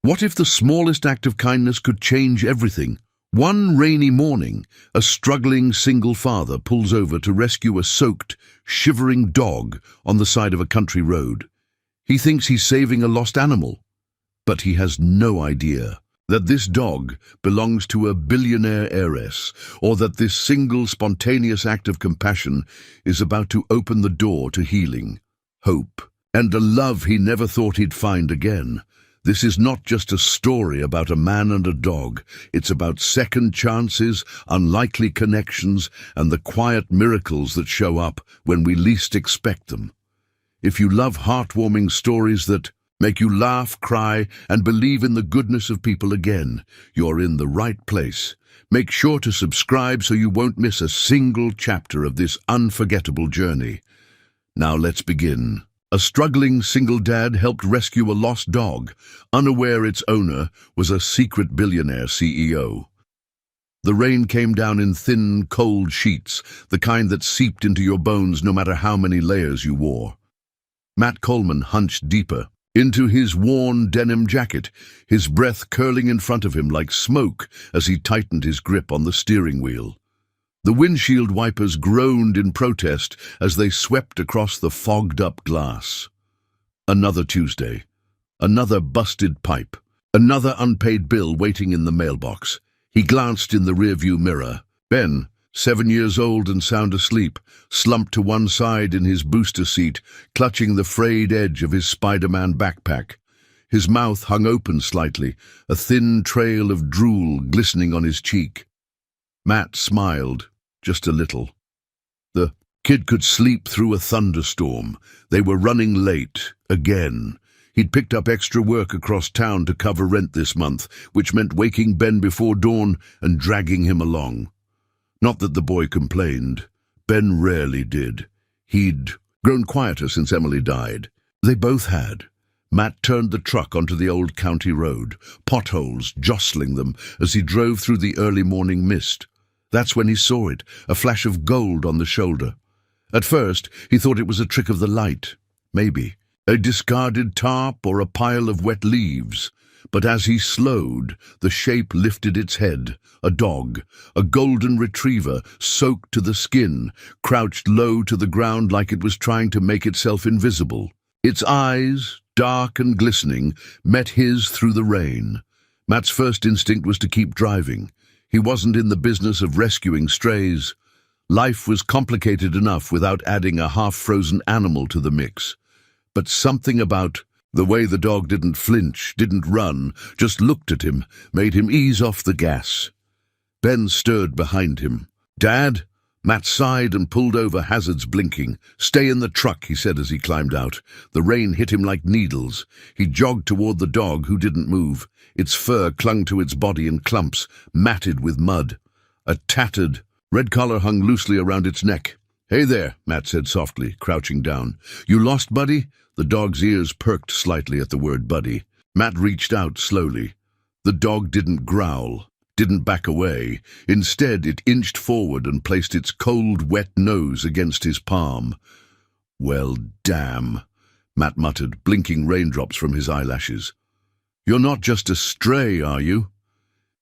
What if the smallest act of kindness could change everything? One rainy morning, a struggling single father pulls over to rescue a soaked, shivering dog on the side of a country road. He thinks he's saving a lost animal, but he has no idea that this dog belongs to a billionaire heiress, or that this single spontaneous act of compassion is about to open the door to healing, hope, and a love he never thought he'd find again. This is not just a story about a man and a dog. It's about second chances, unlikely connections, and the quiet miracles that show up when we least expect them. If you love heartwarming stories that make you laugh, cry, and believe in the goodness of people again, you're in the right place. Make sure to subscribe so you won't miss a single chapter of this unforgettable journey. Now let's begin. A struggling single dad helped rescue a lost dog, unaware its owner was a secret billionaire CEO. The rain came down in thin, cold sheets, the kind that seeped into your bones no matter how many layers you wore. Matt Coleman hunched deeper into his worn denim jacket, his breath curling in front of him like smoke as he tightened his grip on the steering wheel. The windshield wipers groaned in protest as they swept across the fogged-up glass. Another Tuesday, another busted pipe, another unpaid bill waiting in the mailbox. He glanced in the rearview mirror. Ben, 7 years old and sound asleep, slumped to one side in his booster seat, clutching the frayed edge of his Spider-Man backpack. His mouth hung open slightly, a thin trail of drool glistening on his cheek. Matt smiled, just a little. The kid could sleep through a thunderstorm. They were running late, again. He'd picked up extra work across town to cover rent this month, which meant waking Ben before dawn and dragging him along. Not that the boy complained. Ben rarely did. He'd grown quieter since Emily died. They both had. Matt turned the truck onto the old county road, potholes jostling them as he drove through the early morning mist. That's when he saw it, a flash of gold on the shoulder. At first, he thought it was a trick of the light. Maybe a discarded tarp or a pile of wet leaves. But as he slowed, the shape lifted its head. A dog, a golden retriever, soaked to the skin, crouched low to the ground like it was trying to make itself invisible. Its eyes, dark and glistening, met his through the rain. Matt's first instinct was to keep driving. He wasn't in the business of rescuing strays. Life was complicated enough without adding a half-frozen animal to the mix. But something about the way the dog didn't flinch, didn't run, just looked at him, made him ease off the gas. Ben stirred behind him. "Dad?" Matt sighed and pulled over, hazards blinking. "Stay in the truck," he said as he climbed out. The rain hit him like needles. He jogged toward the dog, who didn't move. Its fur clung to its body in clumps, matted with mud. A tattered red collar hung loosely around its neck. "Hey there," Matt said softly, crouching down. "You lost, buddy?" The dog's ears perked slightly at the word buddy. Matt reached out slowly. The dog didn't growl, didn't back away. Instead, it inched forward and placed its cold, wet nose against his palm. "Well, damn," Matt muttered, blinking raindrops from his eyelashes. "You're not just a stray, are you?"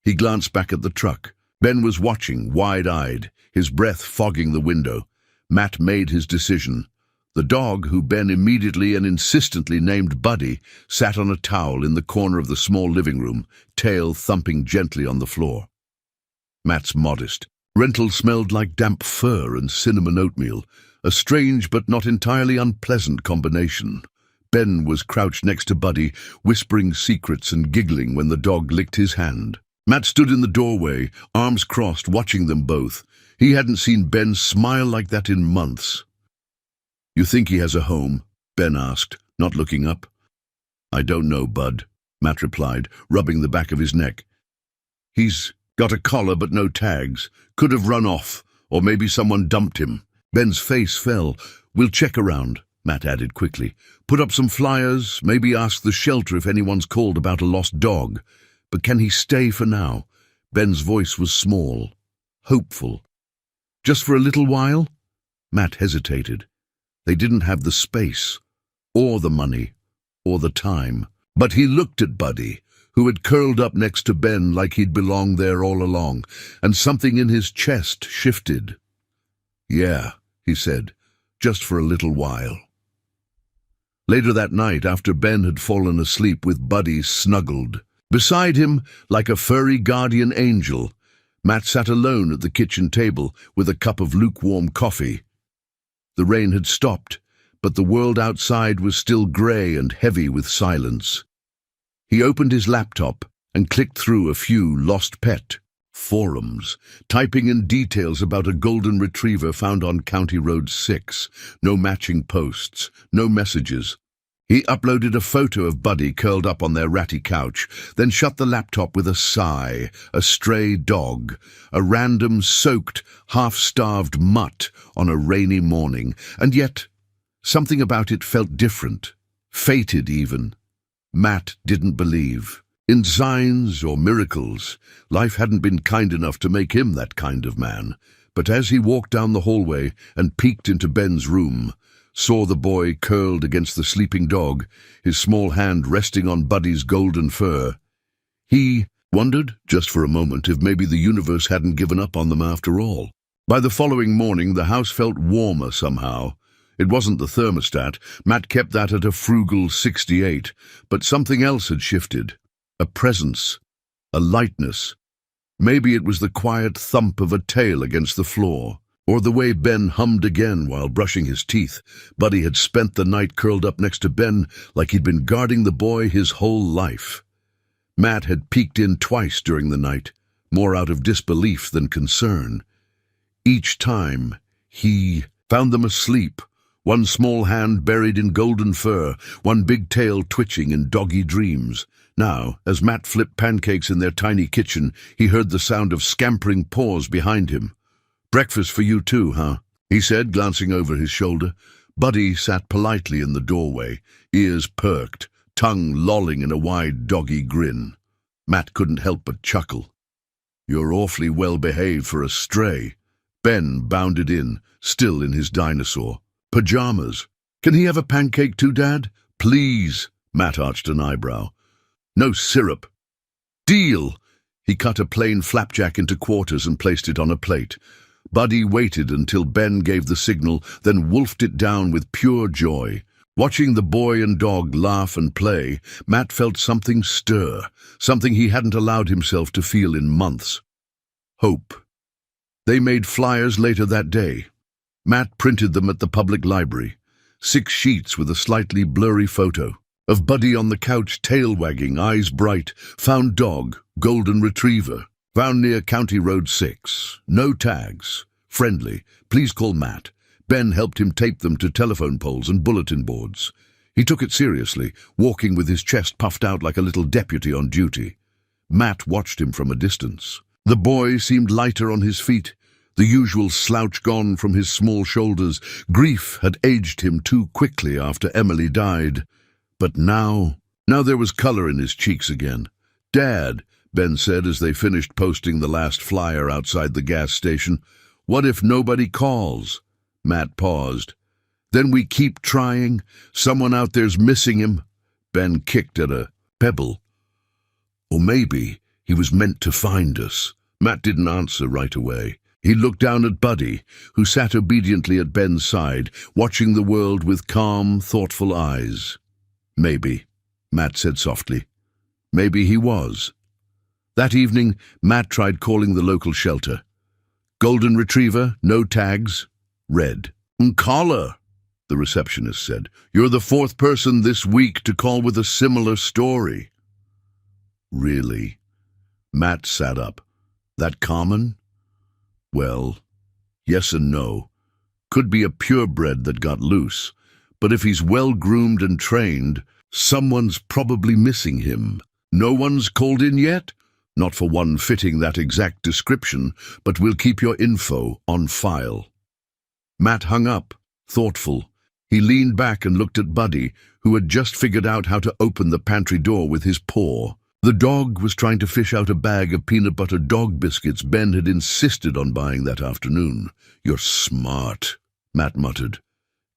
He glanced back at the truck. Ben was watching, wide-eyed, his breath fogging the window. Matt made his decision. The dog, who Ben immediately and insistently named Buddy, sat on a towel in the corner of the small living room, tail thumping gently on the floor. Matt's modest. Rental smelled like damp fur and cinnamon oatmeal, a strange but not entirely unpleasant combination. Ben was crouched next to Buddy, whispering secrets and giggling when the dog licked his hand. Matt stood in the doorway, arms crossed, watching them both. He hadn't seen Ben smile like that in months. "You think he has a home?" Ben asked, not looking up. "I don't know, Bud," Matt replied, rubbing the back of his neck. "He's got a collar but no tags. Could have run off, or maybe someone dumped him." Ben's face fell. "We'll check around," Matt added quickly. "Put up some flyers, maybe ask the shelter if anyone's called about a lost dog. But can he stay for now?" Ben's voice was small, hopeful. "Just for a little while?" Matt hesitated. They didn't have the space, or the money, or the time. But he looked at Buddy, who had curled up next to Ben like he'd belonged there all along, and something in his chest shifted. "Yeah," he said, "just for a little while." Later that night, after Ben had fallen asleep with Buddy snuggled beside him like a furry guardian angel, Matt sat alone at the kitchen table with a cup of lukewarm coffee. The rain had stopped, but the world outside was still grey and heavy with silence. He opened his laptop and clicked through a few lost pet forums, typing in details about a golden retriever found on County Road 6. No matching posts, no messages. He uploaded a photo of Buddy curled up on their ratty couch, then shut the laptop with a sigh. A stray dog, a random soaked, half-starved mutt on a rainy morning, and yet something about it felt different, fated even. Matt didn't believe in signs or miracles. Life hadn't been kind enough to make him that kind of man. But as he walked down the hallway and peeked into Ben's room, saw the boy curled against the sleeping dog, his small hand resting on Buddy's golden fur, he wondered, just for a moment, if maybe the universe hadn't given up on them after all. By the following morning, the house felt warmer somehow. It wasn't the thermostat. Matt kept that at a frugal 68, but something else had shifted. A presence, a lightness. Maybe it was the quiet thump of a tail against the floor, or the way Ben hummed again while brushing his teeth. Buddy had spent the night curled up next to Ben like he'd been guarding the boy his whole life. Matt had peeked in twice during the night, more out of disbelief than concern. Each time, he found them asleep, one small hand buried in golden fur, one big tail twitching in doggy dreams. Now, as Matt flipped pancakes in their tiny kitchen, he heard the sound of scampering paws behind him. "Breakfast for you too, huh?" he said, glancing over his shoulder. Buddy sat politely in the doorway, ears perked, tongue lolling in a wide doggy grin. Matt couldn't help but chuckle. "You're awfully well-behaved for a stray." Ben bounded in, still in his dinosaur pajamas. "Can he have a pancake too, Dad? Please." Matt arched an eyebrow. "No syrup." "Deal." He cut a plain flapjack into quarters and placed it on a plate. Buddy waited until Ben gave the signal, then wolfed it down with pure joy. Watching the boy and dog laugh and play, Matt felt something stir, something he hadn't allowed himself to feel in months. Hope. They made flyers later that day. Matt printed them at the public library. 6 sheets with a slightly blurry photo of Buddy on the couch, tail wagging, eyes bright. Found dog, golden retriever. Found near County Road 6. No tags. Friendly. Please call Matt. Ben helped him tape them to telephone poles and bulletin boards. He took it seriously, walking with his chest puffed out like a little deputy on duty. Matt watched him from a distance. The boy seemed lighter on his feet, the usual slouch gone from his small shoulders. Grief had aged him too quickly after Emily died. But now there was color in his cheeks again. "Dad," Ben said as they finished posting the last flyer outside the gas station, "what if nobody calls?" Matt paused. "Then we keep trying. Someone out there's missing him." Ben kicked at a pebble. "Or maybe he was meant to find us." Matt didn't answer right away. He looked down at Buddy, who sat obediently at Ben's side, watching the world with calm, thoughtful eyes. "Maybe," Matt said softly. "Maybe he was." That evening, Matt tried calling the local shelter. "Golden retriever, no tags, red." "Caller," the receptionist said. "You're the 4th person this week to call with a similar story." "Really?" Matt sat up. "That common?" "Well, yes and no. Could be a purebred that got loose. But if he's well-groomed and trained, someone's probably missing him. No one's called in yet? Not for one fitting that exact description, but we'll keep your info on file." Matt hung up, thoughtful. He leaned back and looked at Buddy, who had just figured out how to open the pantry door with his paw. The dog was trying to fish out a bag of peanut butter dog biscuits Ben had insisted on buying that afternoon. "You're smart," Matt muttered.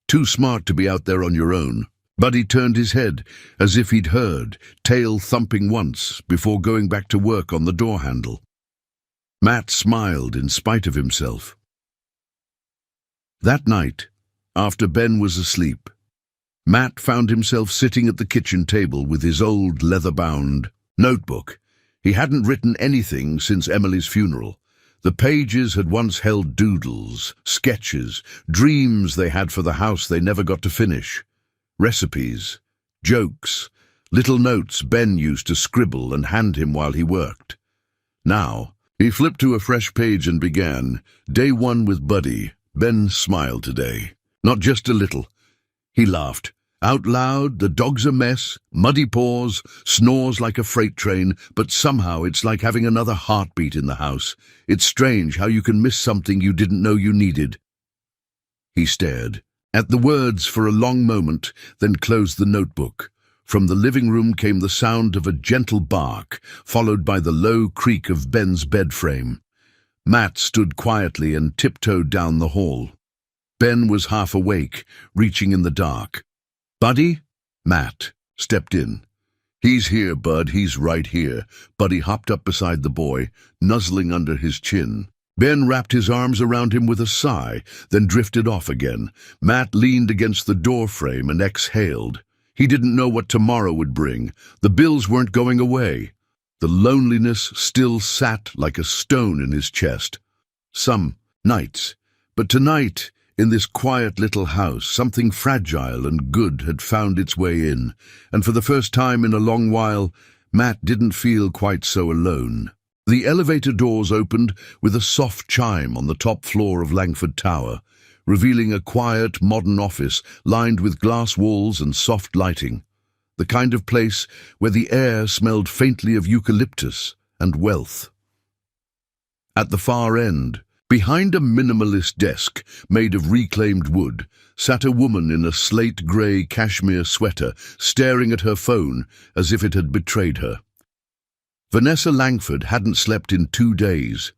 "Too smart to be out there on your own." Buddy turned his head, as if he'd heard, tail thumping once, before going back to work on the door handle. Matt smiled in spite of himself. That night, after Ben was asleep, Matt found himself sitting at the kitchen table with his old leather-bound notebook. He hadn't written anything since Emily's funeral. The pages had once held doodles, sketches, dreams they had for the house they never got to finish. Recipes, jokes, little notes Ben used to scribble and hand him while he worked. Now, he flipped to a fresh page and began, Day 1 with Buddy. Ben smiled today. Not just a little. He laughed. Out loud, the dog's a mess, muddy paws, snores like a freight train, but somehow it's like having another heartbeat in the house. It's strange how you can miss something you didn't know you needed. He stared at the words for a long moment, then closed the notebook. From the living room came the sound of a gentle bark, followed by the low creak of Ben's bed frame. Matt stood quietly and tiptoed down the hall. Ben was half awake, reaching in the dark. Buddy? Matt stepped in. He's here, Bud, he's right here. Buddy hopped up beside the boy, nuzzling under his chin. Ben wrapped his arms around him with a sigh, then drifted off again. Matt leaned against the doorframe and exhaled. He didn't know what tomorrow would bring. The bills weren't going away. The loneliness still sat like a stone in his chest. Some nights. But tonight, in this quiet little house, something fragile and good had found its way in, and for the first time in a long while, Matt didn't feel quite so alone. The elevator doors opened with a soft chime on the top floor of Langford Tower, revealing a quiet, modern office lined with glass walls and soft lighting, the kind of place where the air smelled faintly of eucalyptus and wealth. At the far end, behind a minimalist desk made of reclaimed wood, sat a woman in a slate-grey cashmere sweater, staring at her phone as if it had betrayed her. Vanessa Langford hadn't slept in 2 days.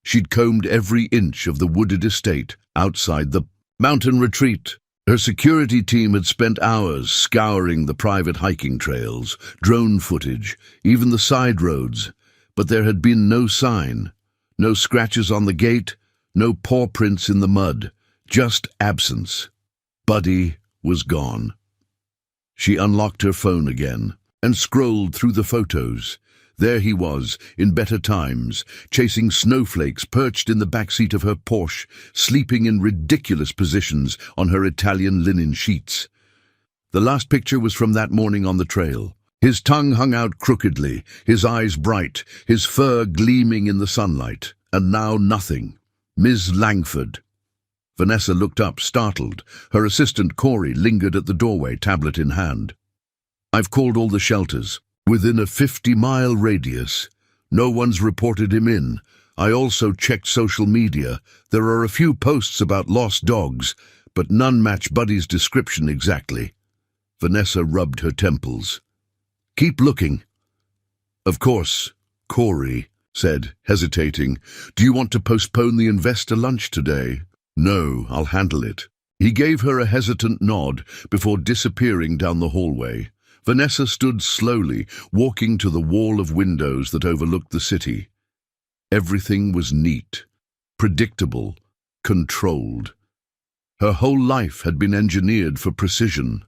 She'd combed every inch of the wooded estate outside the mountain retreat. Her security team had spent hours scouring the private hiking trails, drone footage, even the side roads, but there had been no sign. No scratches on the gate, no paw prints in the mud, just absence. Buddy was gone. She unlocked her phone again and scrolled through the photos. There he was, in better times, chasing snowflakes perched in the backseat of her Porsche, sleeping in ridiculous positions on her Italian linen sheets. The last picture was from that morning on the trail. His tongue hung out crookedly, his eyes bright, his fur gleaming in the sunlight. And now nothing. Ms. Langford. Vanessa looked up, startled. Her assistant, Corey, lingered at the doorway, tablet in hand. I've called all the shelters. Within a 50-mile radius. No one's reported him in. I also checked social media. There are a few posts about lost dogs, but none match Buddy's description exactly. Vanessa rubbed her temples. Keep looking. Of course, Corey said, hesitating. Do you want to postpone the investor lunch today? No, I'll handle it. He gave her a hesitant nod before disappearing down the hallway. Vanessa stood slowly, walking to the wall of windows that overlooked the city. Everything was neat, predictable, controlled. Her whole life had been engineered for precision.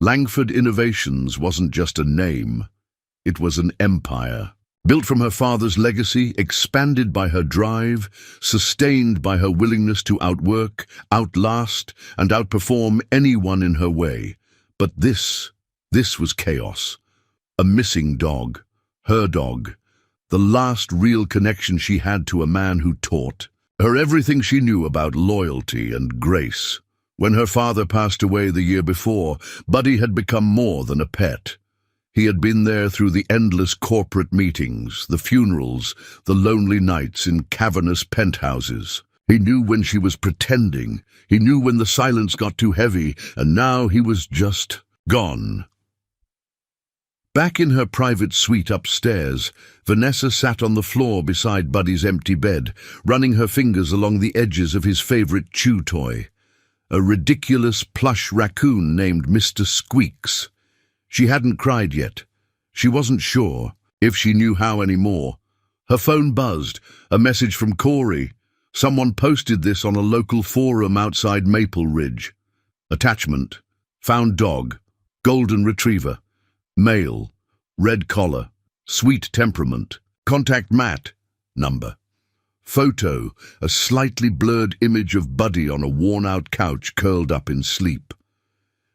Langford Innovations wasn't just a name. It was an empire. Built from her father's legacy, expanded by her drive, sustained by her willingness to outwork, outlast, and outperform anyone in her way. But this was chaos. A missing dog, her dog, the last real connection she had to a man who taught her everything she knew about loyalty and grace. When her father passed away the year before, Buddy had become more than a pet. He had been there through the endless corporate meetings, the funerals, the lonely nights in cavernous penthouses. He knew when she was pretending. He knew when the silence got too heavy, and now he was just gone. Back in her private suite upstairs, Vanessa sat on the floor beside Buddy's empty bed, running her fingers along the edges of his favorite chew toy. a ridiculous plush raccoon named Mr. Squeaks. She hadn't cried yet. She wasn't sure if she knew how anymore. Her phone buzzed, a message from Corey. Someone posted this on a local forum outside Maple Ridge. Attachment: found dog, golden retriever, male, red collar, sweet temperament, contact Matt, number. Photo: a slightly blurred image of Buddy on a worn-out couch curled up in sleep.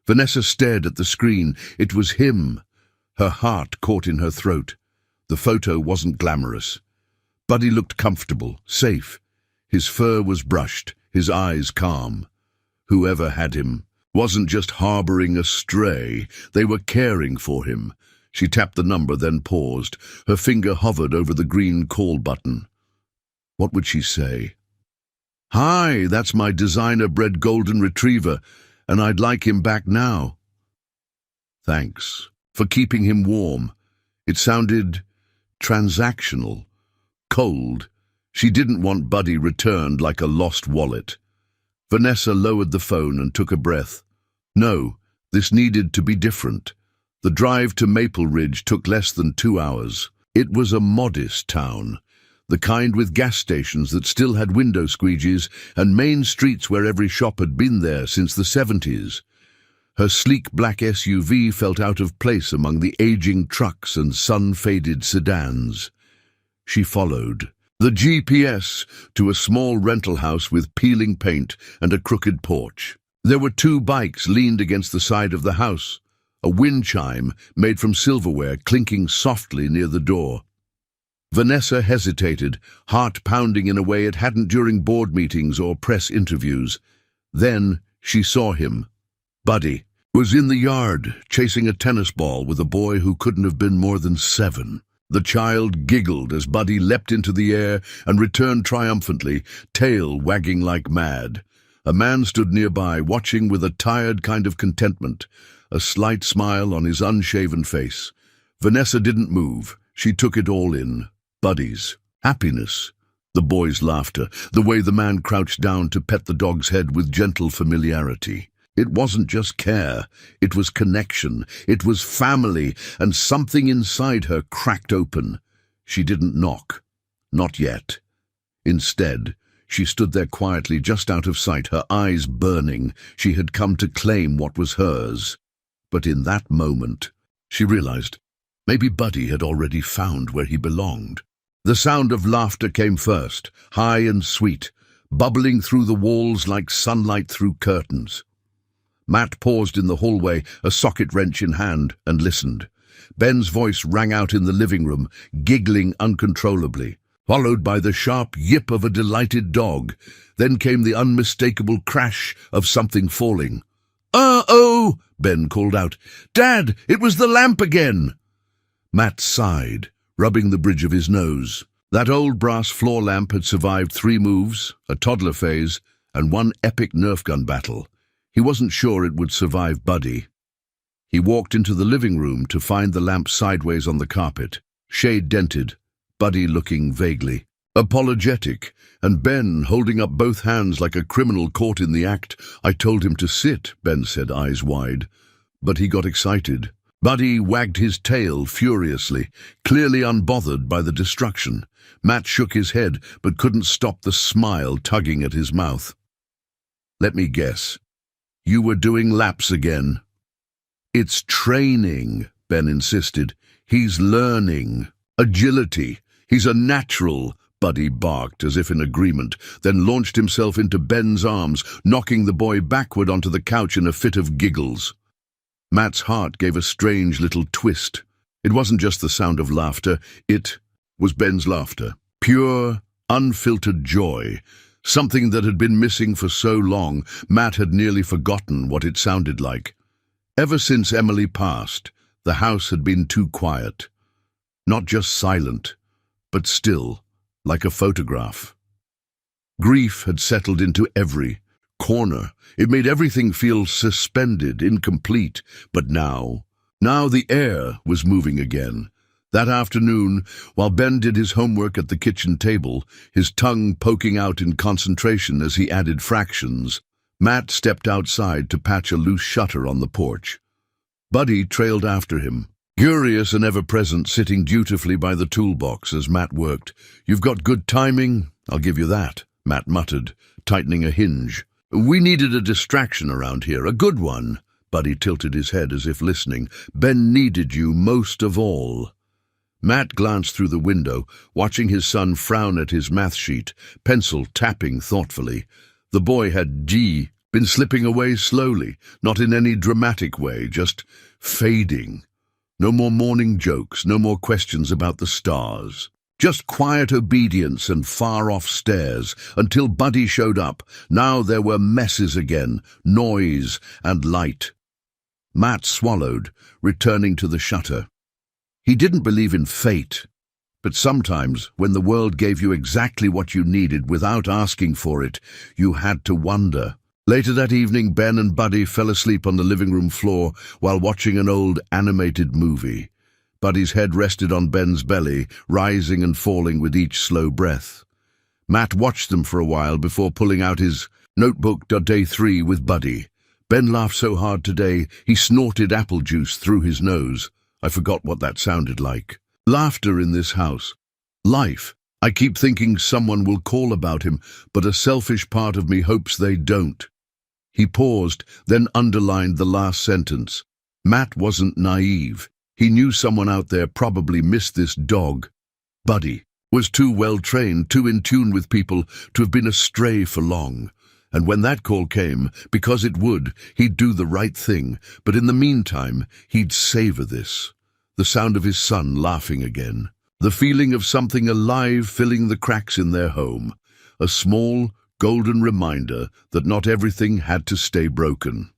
Vanessa stared at the screen. It was him. Her heart caught in her throat. The photo wasn't glamorous. Buddy looked comfortable, safe. His fur was brushed, his eyes calm. Whoever had him wasn't just harboring a stray, they were caring for him. She tapped the number, then paused. Her finger hovered over the green call button. What would she say? "Hi, that's my designer-bred golden retriever, and I'd like him back now." "Thanks for keeping him warm." It sounded transactional, cold. She didn't want Buddy returned like a lost wallet. Vanessa lowered the phone and took a breath. No, this needed to be different. The drive to Maple Ridge took less than 2 hours. It was a modest town, the kind with gas stations that still had window squeegees and main streets where every shop had been there since the 70s. Her sleek black SUV felt out of place among the aging trucks and sun-faded sedans. She followed the GPS to a small rental house with peeling paint and a crooked porch. There were 2 bikes leaned against the side of the house, a wind chime made from silverware clinking softly near the door. Vanessa hesitated, heart pounding in a way it hadn't during board meetings or press interviews. Then she saw him. Buddy was in the yard, chasing a tennis ball with a boy who couldn't have been more than 7. The child giggled as Buddy leapt into the air and returned triumphantly, tail wagging like mad. A man stood nearby, watching with a tired kind of contentment, a slight smile on his unshaven face. Vanessa didn't move. She took it all in. Buddy's happiness, the boy's laughter, the way the man crouched down to pet the dog's head with gentle familiarity. It wasn't just care, it was connection, it was family, and something inside her cracked open. She didn't knock. Not yet. Instead, she stood there quietly, just out of sight, her eyes burning. She had come to claim what was hers. But in that moment, she realized maybe Buddy had already found where he belonged. The sound of laughter came first, high and sweet, bubbling through the walls like sunlight through curtains. Matt paused in the hallway, a socket wrench in hand, and listened. Ben's voice rang out in the living room, giggling uncontrollably, followed by the sharp yip of a delighted dog. Then came the unmistakable crash of something falling. "Uh-oh!" Ben called out. "Dad, it was the lamp again!" Matt sighed, rubbing the bridge of his nose. That old brass floor lamp had survived 3 moves, a toddler phase, and 1 epic Nerf gun battle. He wasn't sure it would survive Buddy. He walked into the living room to find the lamp sideways on the carpet, shade-dented, Buddy looking vaguely apologetic, and Ben holding up both hands like a criminal caught in the act. "I told him to sit," Ben said, eyes wide. But he got excited. Buddy wagged his tail furiously, clearly unbothered by the destruction. Matt shook his head, but couldn't stop the smile tugging at his mouth. "Let me guess. You were doing laps again." "It's training," Ben insisted. "He's learning. Agility. He's a natural," Buddy barked as if in agreement, then launched himself into Ben's arms, knocking the boy backward onto the couch in a fit of giggles. Matt's heart gave a strange little twist. It wasn't just the sound of laughter, it was Ben's laughter. Pure, unfiltered joy. Something that had been missing for so long, Matt had nearly forgotten what it sounded like. Ever since Emily passed, the house had been too quiet. Not just silent, but still, like a photograph. Grief had settled into every corner. It made everything feel suspended, incomplete. But now the air was moving again. That afternoon, while Ben did his homework at the kitchen table, his tongue poking out in concentration as he added fractions, Matt stepped outside to patch a loose shutter on the porch. Buddy trailed after him, curious and ever-present, sitting dutifully by the toolbox as Matt worked. "You've got good timing, I'll give you that," Matt muttered, tightening a hinge. "We needed a distraction around here, a good one." Buddy tilted his head as if listening. "Ben needed you most of all." Matt glanced through the window, watching his son frown at his math sheet, pencil tapping thoughtfully. The boy had been slipping away slowly, not in any dramatic way, just fading. No more morning jokes, no more questions about the stars. Just quiet obedience and far-off stares, until Buddy showed up. Now there were messes again, noise and light. Matt swallowed, returning to the shutter. He didn't believe in fate, but sometimes, when the world gave you exactly what you needed without asking for it, you had to wonder. Later that evening, Ben and Buddy fell asleep on the living room floor while watching an old animated movie. Buddy's head rested on Ben's belly, rising and falling with each slow breath. Matt watched them for a while before pulling out his notebook. Day 3 with Buddy. Ben laughed so hard today, he snorted apple juice through his nose. I forgot what that sounded like. Laughter in this house. Life. I keep thinking someone will call about him, but a selfish part of me hopes they don't. He paused, then underlined the last sentence. Matt wasn't naive. He knew someone out there probably missed this dog. Buddy was too well-trained, too in tune with people, to have been astray for long. And when that call came, because it would, he'd do the right thing. But in the meantime, he'd savor this. The sound of his son laughing again. The feeling of something alive filling the cracks in their home. A small, golden reminder that not everything had to stay broken.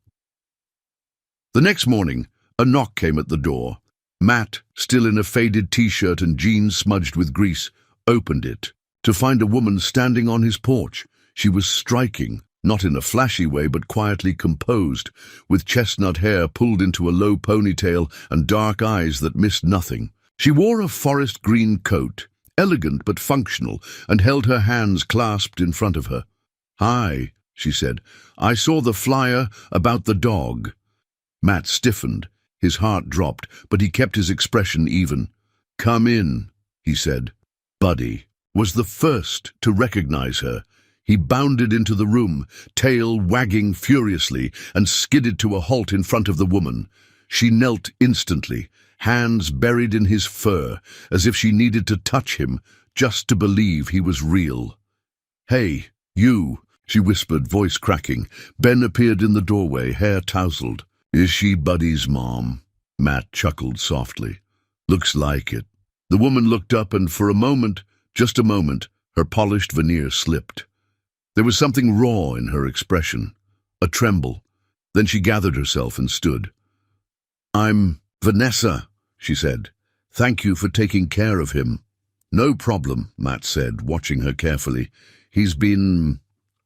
The next morning, a knock came at the door. Matt, still in a faded t-shirt and jeans smudged with grease, opened it to find a woman standing on his porch. She was striking, not in a flashy way but quietly composed, with chestnut hair pulled into a low ponytail and dark eyes that missed nothing. She wore a forest green coat, elegant but functional, and held her hands clasped in front of her. "Hi," she said. "I saw the flyer about the dog." Matt stiffened. His heart dropped, but he kept his expression even. "Come in," he said. Buddy was the first to recognize her. He bounded into the room, tail wagging furiously, and skidded to a halt in front of the woman. She knelt instantly, hands buried in his fur, as if she needed to touch him just to believe he was real. "Hey, you," she whispered, voice cracking. Ben appeared in the doorway, hair tousled. "Is she Buddy's mom?" Matt chuckled softly. "Looks like it." The woman looked up and for a moment, just a moment, her polished veneer slipped. There was something raw in her expression, a tremble. Then she gathered herself and stood. "I'm Vanessa," she said. "Thank you for taking care of him." "No problem," Matt said, watching her carefully. "He's been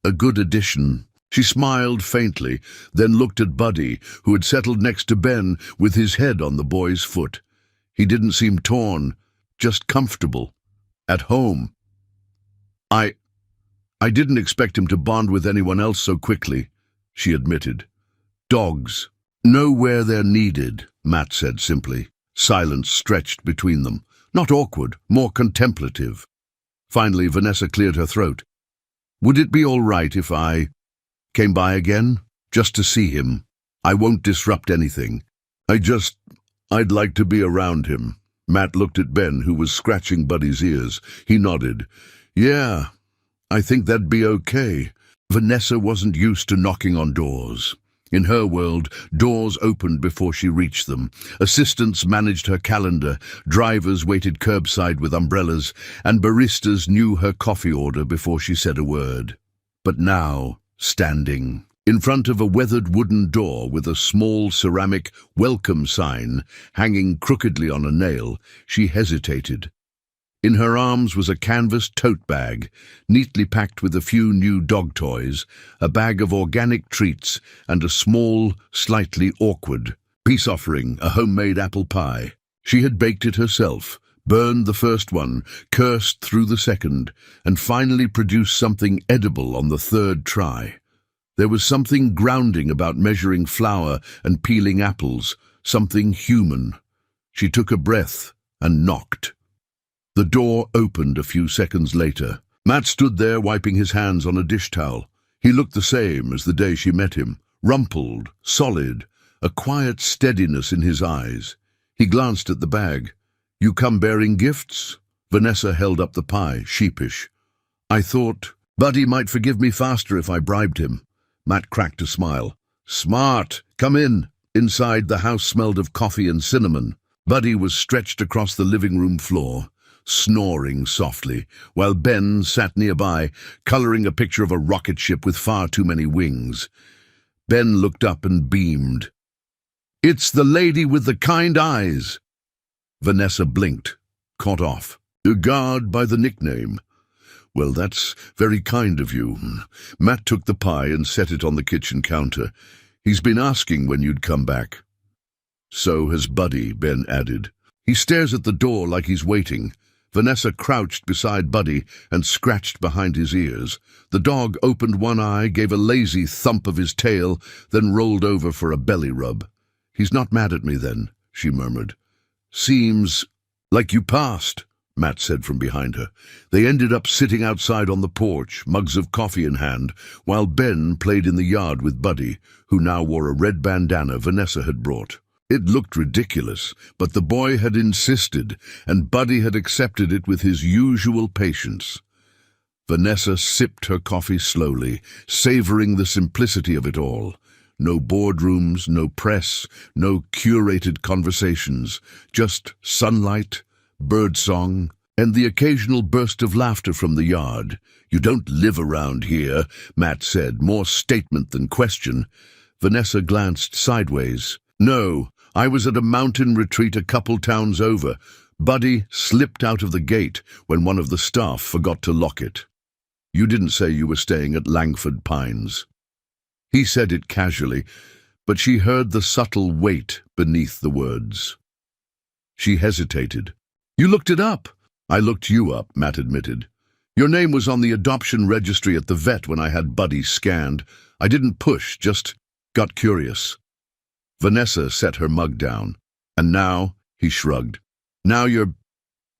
a good addition." She smiled faintly, then looked at Buddy, who had settled next to Ben with his head on the boy's foot. He didn't seem torn, just comfortable. At home. I didn't expect him to bond with anyone else so quickly," she admitted. "Dogs know where they're needed," Matt said simply. Silence stretched between them. Not awkward, more contemplative. Finally, Vanessa cleared her throat. "Would it be all right if I came by again, just to see him? I won't disrupt anything. I'd like to be around him." Matt looked at Ben, who was scratching Buddy's ears. He nodded. "Yeah, I think that'd be okay." Vanessa wasn't used to knocking on doors. In her world, doors opened before she reached them. Assistants managed her calendar, drivers waited curbside with umbrellas, and baristas knew her coffee order before she said a word. But now, standing in front of a weathered wooden door with a small ceramic welcome sign hanging crookedly on a nail, she hesitated. In her arms was a canvas tote bag, neatly packed with a few new dog toys, a bag of organic treats, and a small, slightly awkward peace offering, a homemade apple pie. She had baked it herself, burned the first one, cursed through the second, and finally produced something edible on the third try. There was something grounding about measuring flour and peeling apples, something human. She took a breath and knocked. The door opened a few seconds later. Matt stood there wiping his hands on a dish towel. He looked the same as the day she met him, rumpled, solid, a quiet steadiness in his eyes. He glanced at the bag. "You come bearing gifts?" Vanessa held up the pie, sheepish. "I thought Buddy might forgive me faster if I bribed him." Matt cracked a smile. "Smart. Come in." Inside, the house smelled of coffee and cinnamon. Buddy was stretched across the living room floor, snoring softly, while Ben sat nearby, coloring a picture of a rocket ship with far too many wings. Ben looked up and beamed. "It's the lady with the kind eyes." Vanessa blinked, caught off. "A guard by the nickname." "Well, that's very kind of you." Matt took the pie and set it on the kitchen counter. "He's been asking when you'd come back." "So has Buddy," Ben added. "He stares at the door like he's waiting." Vanessa crouched beside Buddy and scratched behind his ears. The dog opened one eye, gave a lazy thump of his tail, then rolled over for a belly rub. "He's not mad at me then," she murmured. "Seems like you passed," Matt said from behind her. They ended up sitting outside on the porch, mugs of coffee in hand, while Ben played in the yard with Buddy, who now wore a red bandana Vanessa had brought. It looked ridiculous, but the boy had insisted, and Buddy had accepted it with his usual patience. Vanessa sipped her coffee slowly, savoring the simplicity of it all. No boardrooms, no press, no curated conversations, just sunlight, birdsong, and the occasional burst of laughter from the yard. "You don't live around here," Matt said, more statement than question. Vanessa glanced sideways. "No, I was at a mountain retreat a couple towns over. Buddy slipped out of the gate when one of the staff forgot to lock it." "You didn't say you were staying at Langford Pines." He said it casually, but she heard the subtle weight beneath the words. She hesitated. "You looked it up." "I looked you up," Matt admitted. "Your name was on the adoption registry at the vet when I had Buddy scanned. I didn't push, just got curious." Vanessa set her mug down. "And now," he shrugged, "now you're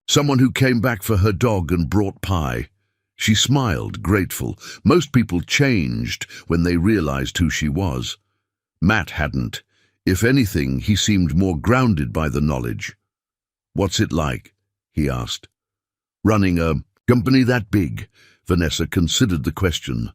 someone who came back for her dog and brought pie." She smiled, grateful. Most people changed when they realized who she was. Matt hadn't. If anything, he seemed more grounded by the knowledge. "What's it like?" he asked. "Running a company that big?" Vanessa considered the question.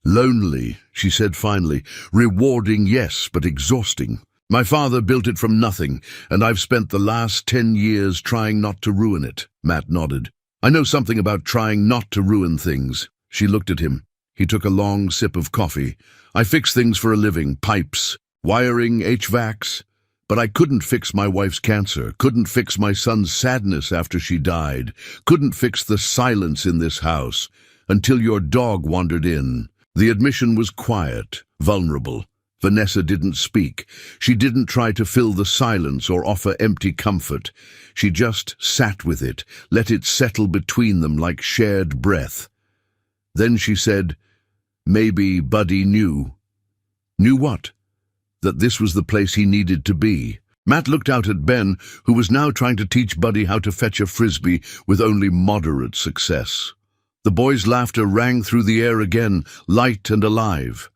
"Lonely," she said finally. "Rewarding, yes, but exhausting. My father built it from nothing, and I've spent the last 10 years trying not to ruin it." Matt nodded. "I know something about trying not to ruin things." She looked at him. He took a long sip of coffee. "I fix things for a living, pipes, wiring, HVACs. But I couldn't fix my wife's cancer, couldn't fix my son's sadness after she died, couldn't fix the silence in this house, until your dog wandered in." The admission was quiet, vulnerable. Vanessa didn't speak. She didn't try to fill the silence or offer empty comfort. She just sat with it, let it settle between them like shared breath. Then she said, "Maybe Buddy knew." "Knew what?" "That this was the place he needed to be." Matt looked out at Ben, who was now trying to teach Buddy how to fetch a frisbee with only moderate success. The boy's laughter rang through the air again, light and alive.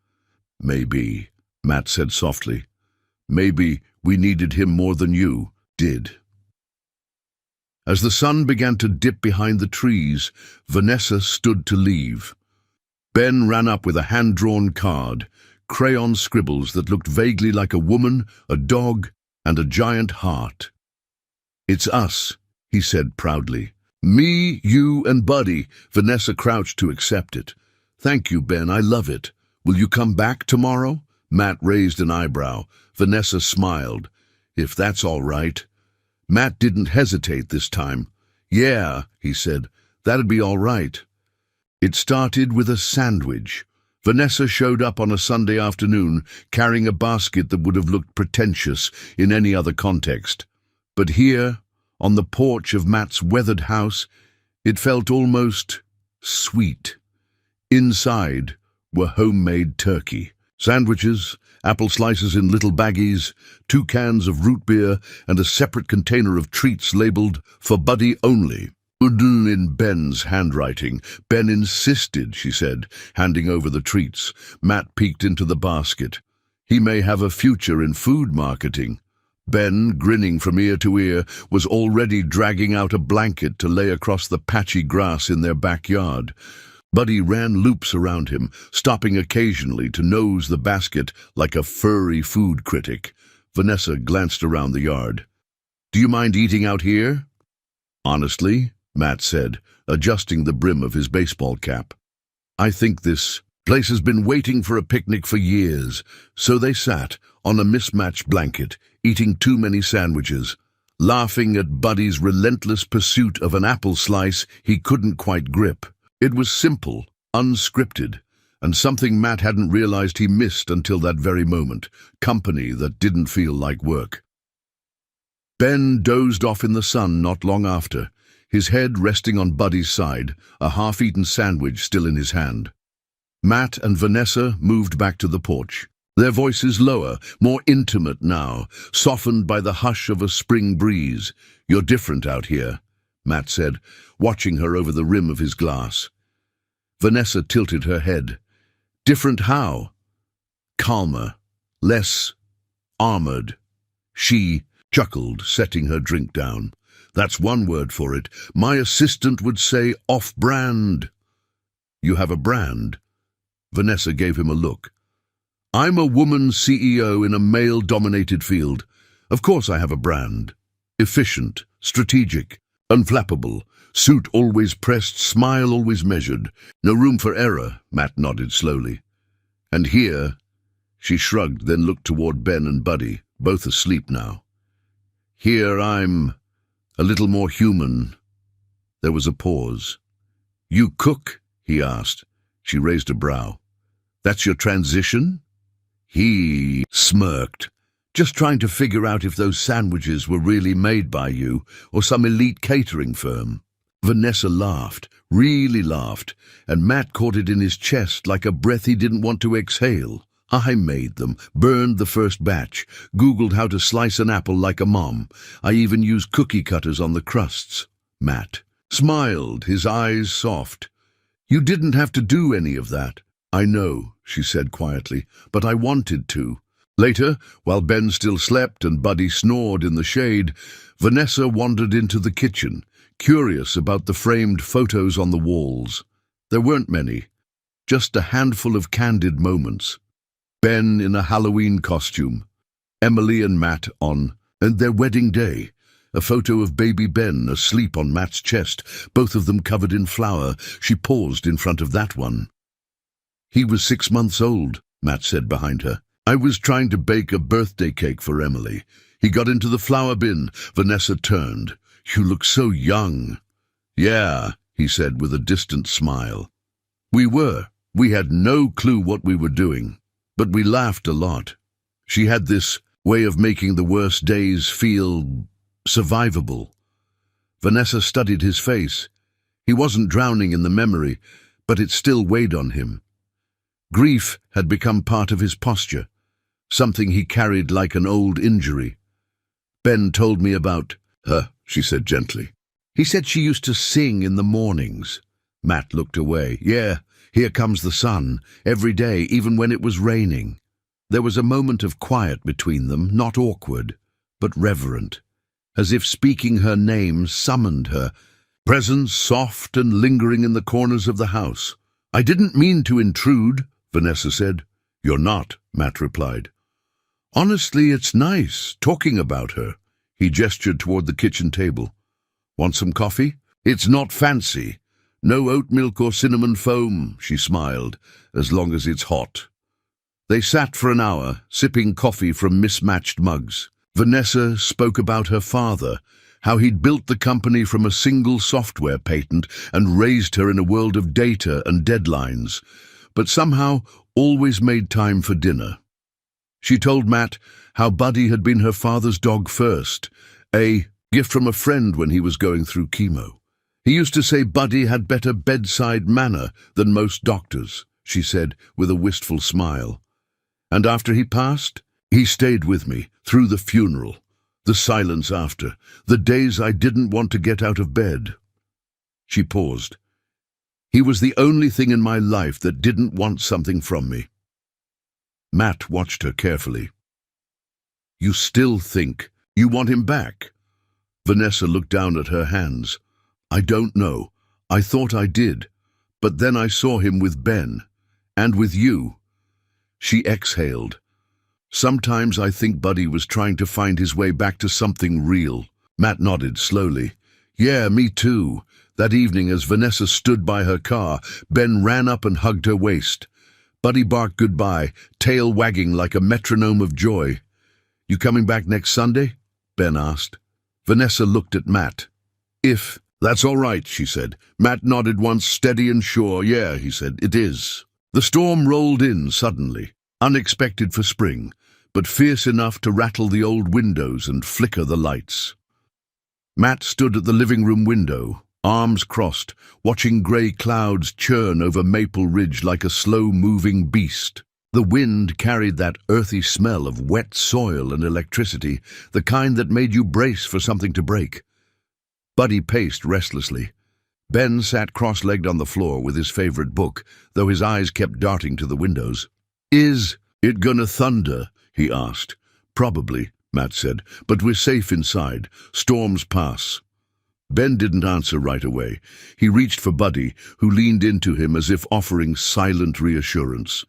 "Maybe," Matt said softly. "Maybe we needed him more than you did." As the sun began to dip behind the trees, Vanessa stood to leave. Ben ran up with a hand-drawn card, crayon scribbles that looked vaguely like a woman, a dog, and a giant heart. "It's us," he said proudly. "Me, you, and Buddy." Vanessa crouched to accept it. "Thank you, Ben, I love it. Will you come back tomorrow?" Matt raised an eyebrow. Vanessa smiled. "If that's all right." Matt didn't hesitate this time. "Yeah," he said, "that'd be all right." It started with a sandwich. Vanessa showed up on a Sunday afternoon, carrying a basket that would have looked pretentious in any other context. But here, on the porch of Matt's weathered house, it felt almost sweet. Inside, were homemade turkey. Sandwiches, apple slices in little baggies, 2 cans of root beer, and a separate container of treats labeled "For Buddy Only." "Udn" in Ben's handwriting. "Ben insisted," she said, handing over the treats. Matt peeked into the basket. He may have a future in food marketing. Ben, grinning from ear to ear, was already dragging out a blanket to lay across the patchy grass in their backyard. Buddy ran loops around him, stopping occasionally to nose the basket like a furry food critic. Vanessa glanced around the yard. "Do you mind eating out here?" "Honestly," Matt said, adjusting the brim of his baseball cap, "I think this place has been waiting for a picnic for years." So they sat on a mismatched blanket, eating too many sandwiches, laughing at Buddy's relentless pursuit of an apple slice he couldn't quite grip. It was simple, unscripted, and something Matt hadn't realized he missed until that very moment: company that didn't feel like work. Ben dozed off in the sun not long after, his head resting on Buddy's side, a half-eaten sandwich still in his hand. Matt and Vanessa moved back to the porch, their voices lower, more intimate now, softened by the hush of a spring breeze. "You're different out here," Matt said, watching her over the rim of his glass. Vanessa tilted her head. "Different how?" "Calmer, less armored." She chuckled, setting her drink down. "That's one word for it. My assistant would say off-brand." "You have a brand?" Vanessa gave him a look. "I'm a woman CEO in a male-dominated field. Of course I have a brand. Efficient, strategic, unflappable. Suit always pressed, smile always measured. No room for error," Matt nodded slowly. "And here," she shrugged, then looked toward Ben and Buddy, both asleep now. "Here I'm a little more human." There was a pause. "You cook?" he asked. She raised a brow. "That's your transition?" He smirked. "Just trying to figure out if those sandwiches were really made by you or some elite catering firm." Vanessa laughed, really laughed, and Matt caught it in his chest like a breath he didn't want to exhale. "I made them, burned the first batch, Googled how to slice an apple like a mom. I even used cookie cutters on the crusts." Matt smiled, his eyes soft. "You didn't have to do any of that." "I know," she said quietly, "but I wanted to." Later, while Ben still slept and Buddy snored in the shade, Vanessa wandered into the kitchen, curious about the framed photos on the walls. There weren't many, just a handful of candid moments. Ben in a Halloween costume, Emily and Matt and their wedding day. A photo of baby Ben asleep on Matt's chest, both of them covered in flour. She paused in front of that one. "He was 6 months old," Matt said behind her. "I was trying to bake a birthday cake for Emily. He got into the flour bin." Vanessa turned. "You look so young." "Yeah," he said with a distant smile. "We were. We had no clue what we were doing, but we laughed a lot." She had this way of making the worst days feel survivable. Vanessa studied his face. He wasn't drowning in the memory, but it still weighed on him. Grief had become part of his posture, something he carried like an old injury. "Ben told me about her," she said gently. "He said she used to sing in the mornings." Matt looked away. "Yeah, Here Comes the Sun, every day, even when it was raining." There was a moment of quiet between them, not awkward, but reverent, as if speaking her name summoned her, presence soft and lingering in the corners of the house. "I didn't mean to intrude," Vanessa said. "You're not," Matt replied. "Honestly, it's nice, talking about her." He gestured toward the kitchen table. "Want some coffee? It's not fancy. No oat milk or cinnamon foam," she smiled, "as long as it's hot." They sat for an hour, sipping coffee from mismatched mugs. Vanessa spoke about her father, how he'd built the company from a single software patent and raised her in a world of data and deadlines, but somehow always made time for dinner. She told Matt how Buddy had been her father's dog first, a gift from a friend when he was going through chemo. He used to say Buddy had better bedside manner than most doctors. she said with a wistful smile. And after he passed, he stayed with me through the funeral, the silence after, the days I didn't want to get out of bed. She paused. He was the only thing in my life that didn't want something from me. Matt watched her carefully. You still think you want him back? Vanessa looked down at her hands. I don't know. I thought I did. But then I saw him with Ben. And with you. She exhaled. Sometimes I think Buddy was trying to find his way back to something real. Matt nodded slowly. Yeah, me too. That evening as Vanessa stood by her car, Ben ran up and hugged her waist. Buddy barked goodbye, tail wagging like a metronome of joy. You coming back next Sunday? Ben asked. Vanessa looked at Matt. That's all right, she said. Matt nodded once, steady and sure. Yeah, he said, it is. The storm rolled in suddenly, unexpected for spring, but fierce enough to rattle the old windows and flicker the lights. Matt stood at the living room window, arms crossed, watching grey clouds churn over Maple Ridge like a slow-moving beast. The wind carried that earthy smell of wet soil and electricity, the kind that made you brace for something to break. Buddy paced restlessly. Ben sat cross-legged on the floor with his favorite book, though his eyes kept darting to the windows. Is it gonna thunder? He asked. Probably, Matt said, but we're safe inside. Storms pass. Ben didn't answer right away. He reached for Buddy, who leaned into him as if offering silent reassurance.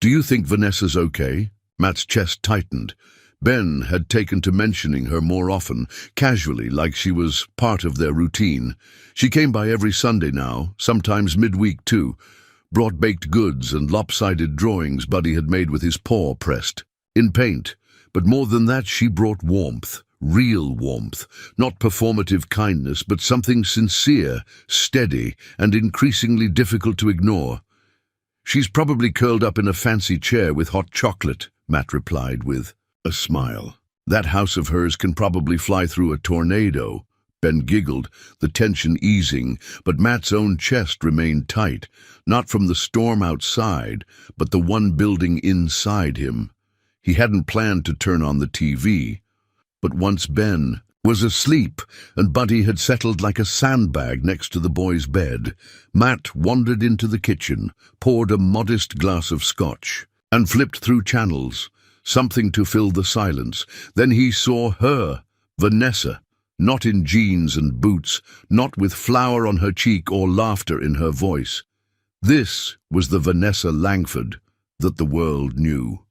Do you think Vanessa's okay? Matt's chest tightened. Ben had taken to mentioning her more often, casually, like she was part of their routine. She came by every Sunday now, sometimes midweek too, brought baked goods and lopsided drawings Buddy had made with his paw pressed, in paint. But more than that, she brought warmth, real warmth, not performative kindness, but something sincere, steady, and increasingly difficult to ignore. She's probably curled up in a fancy chair with hot chocolate, Matt replied with a smile. That house of hers can probably fly through a tornado. Ben giggled, the tension easing, but Matt's own chest remained tight, not from the storm outside, but the one building inside him. He hadn't planned to turn on the TV. But once Ben was asleep and Buddy had settled like a sandbag next to the boy's bed, Matt wandered into the kitchen, poured a modest glass of scotch, and flipped through channels, something to fill the silence. Then he saw her, Vanessa, not in jeans and boots, not with flour on her cheek or laughter in her voice. This was the Vanessa Langford that the world knew.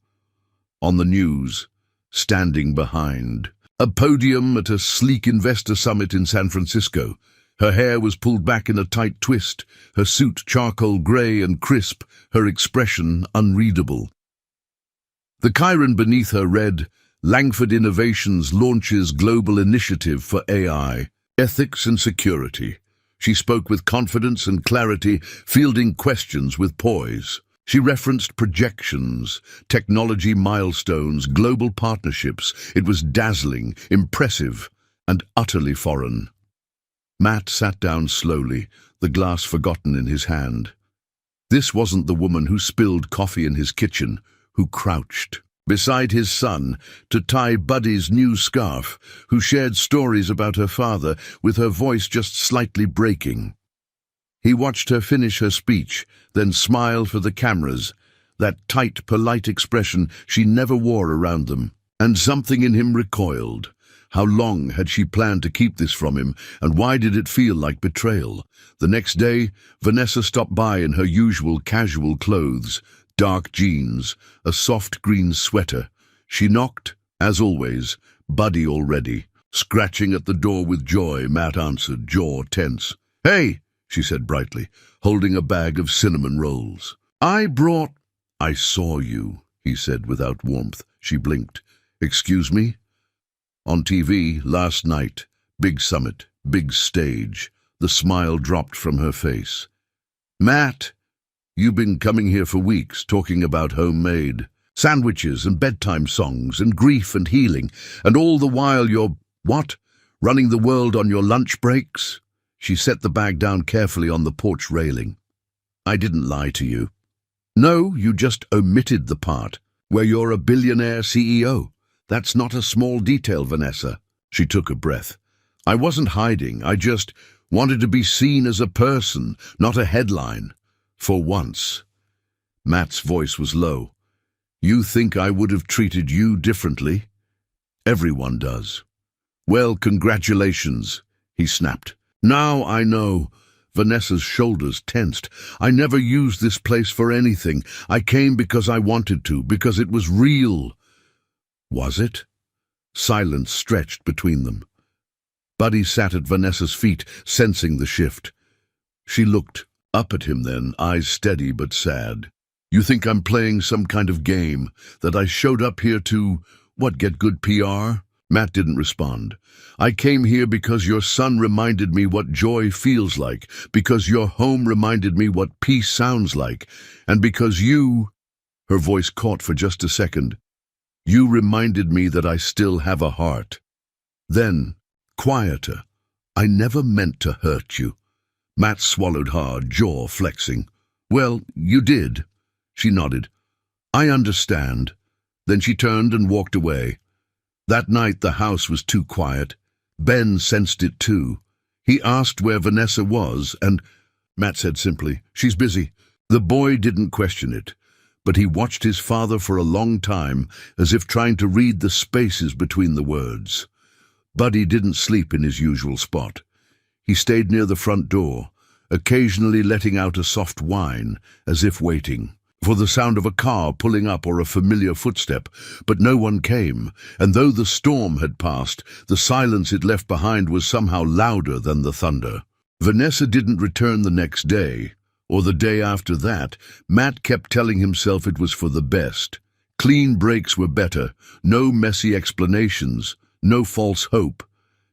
On the news, standing behind a podium at a sleek investor summit in San Francisco. Her hair was pulled back in a tight twist, her suit charcoal grey and crisp, her expression unreadable. The chyron beneath her read, Langford Innovations launches global initiative for AI, ethics and security. She spoke with confidence and clarity, fielding questions with poise. She referenced projections, technology milestones, global partnerships. It was dazzling, impressive, and utterly foreign. Matt sat down slowly, the glass forgotten in his hand. This wasn't the woman who spilled coffee in his kitchen, who crouched beside his son to tie Buddy's new scarf, who shared stories about her father with her voice just slightly breaking. He watched her finish her speech, then smile for the cameras, that tight, polite expression she never wore around them. And something in him recoiled. How long had she planned to keep this from him, and why did it feel like betrayal? The next day, Vanessa stopped by in her usual casual clothes, dark jeans, a soft green sweater. She knocked, as always, Buddy already. Scratching at the door with joy, Matt answered, jaw tense. Hey! She said brightly, holding a bag of cinnamon rolls. I saw you, he said without warmth. She blinked. Excuse me? On TV, last night, big summit, big stage. The smile dropped from her face. Matt, you've been coming here for weeks, talking about homemade sandwiches and bedtime songs and grief and healing, and all the while you're, what, running the world on your lunch breaks? She set the bag down carefully on the porch railing. I didn't lie to you. No, you just omitted the part where you're a billionaire CEO. That's not a small detail, Vanessa. She took a breath. I wasn't hiding. I just wanted to be seen as a person, not a headline. For once. Matt's voice was low. You think I would have treated you differently? Everyone does. Well, congratulations, he snapped. Now I know. Vanessa's shoulders tensed. I never used this place for anything. I came because I wanted to, because it was real. Was it? Silence stretched between them. Buddy sat at Vanessa's feet, sensing the shift. She looked up at him then, eyes steady but sad. You think I'm playing some kind of game, that I showed up here to, get good PR? Matt didn't respond. I came here because your son reminded me what joy feels like, because your home reminded me what peace sounds like, and because you, her voice caught for just a second, you reminded me that I still have a heart. Then, quieter, I never meant to hurt you. Matt swallowed hard, jaw flexing. Well, you did. She nodded. I understand. Then she turned and walked away. That night the house was too quiet. Ben sensed it too. He asked where Vanessa was, and Matt said simply, she's busy. The boy didn't question it, but he watched his father for a long time, as if trying to read the spaces between the words. Buddy didn't sleep in his usual spot. He stayed near the front door, occasionally letting out a soft whine, as if waiting for the sound of a car pulling up or a familiar footstep, but no one came, and though the storm had passed, the silence it left behind was somehow louder than the thunder. Vanessa didn't return the next day, or the day after that. Matt kept telling himself it was for the best. Clean breaks were better, no messy explanations, no false hope.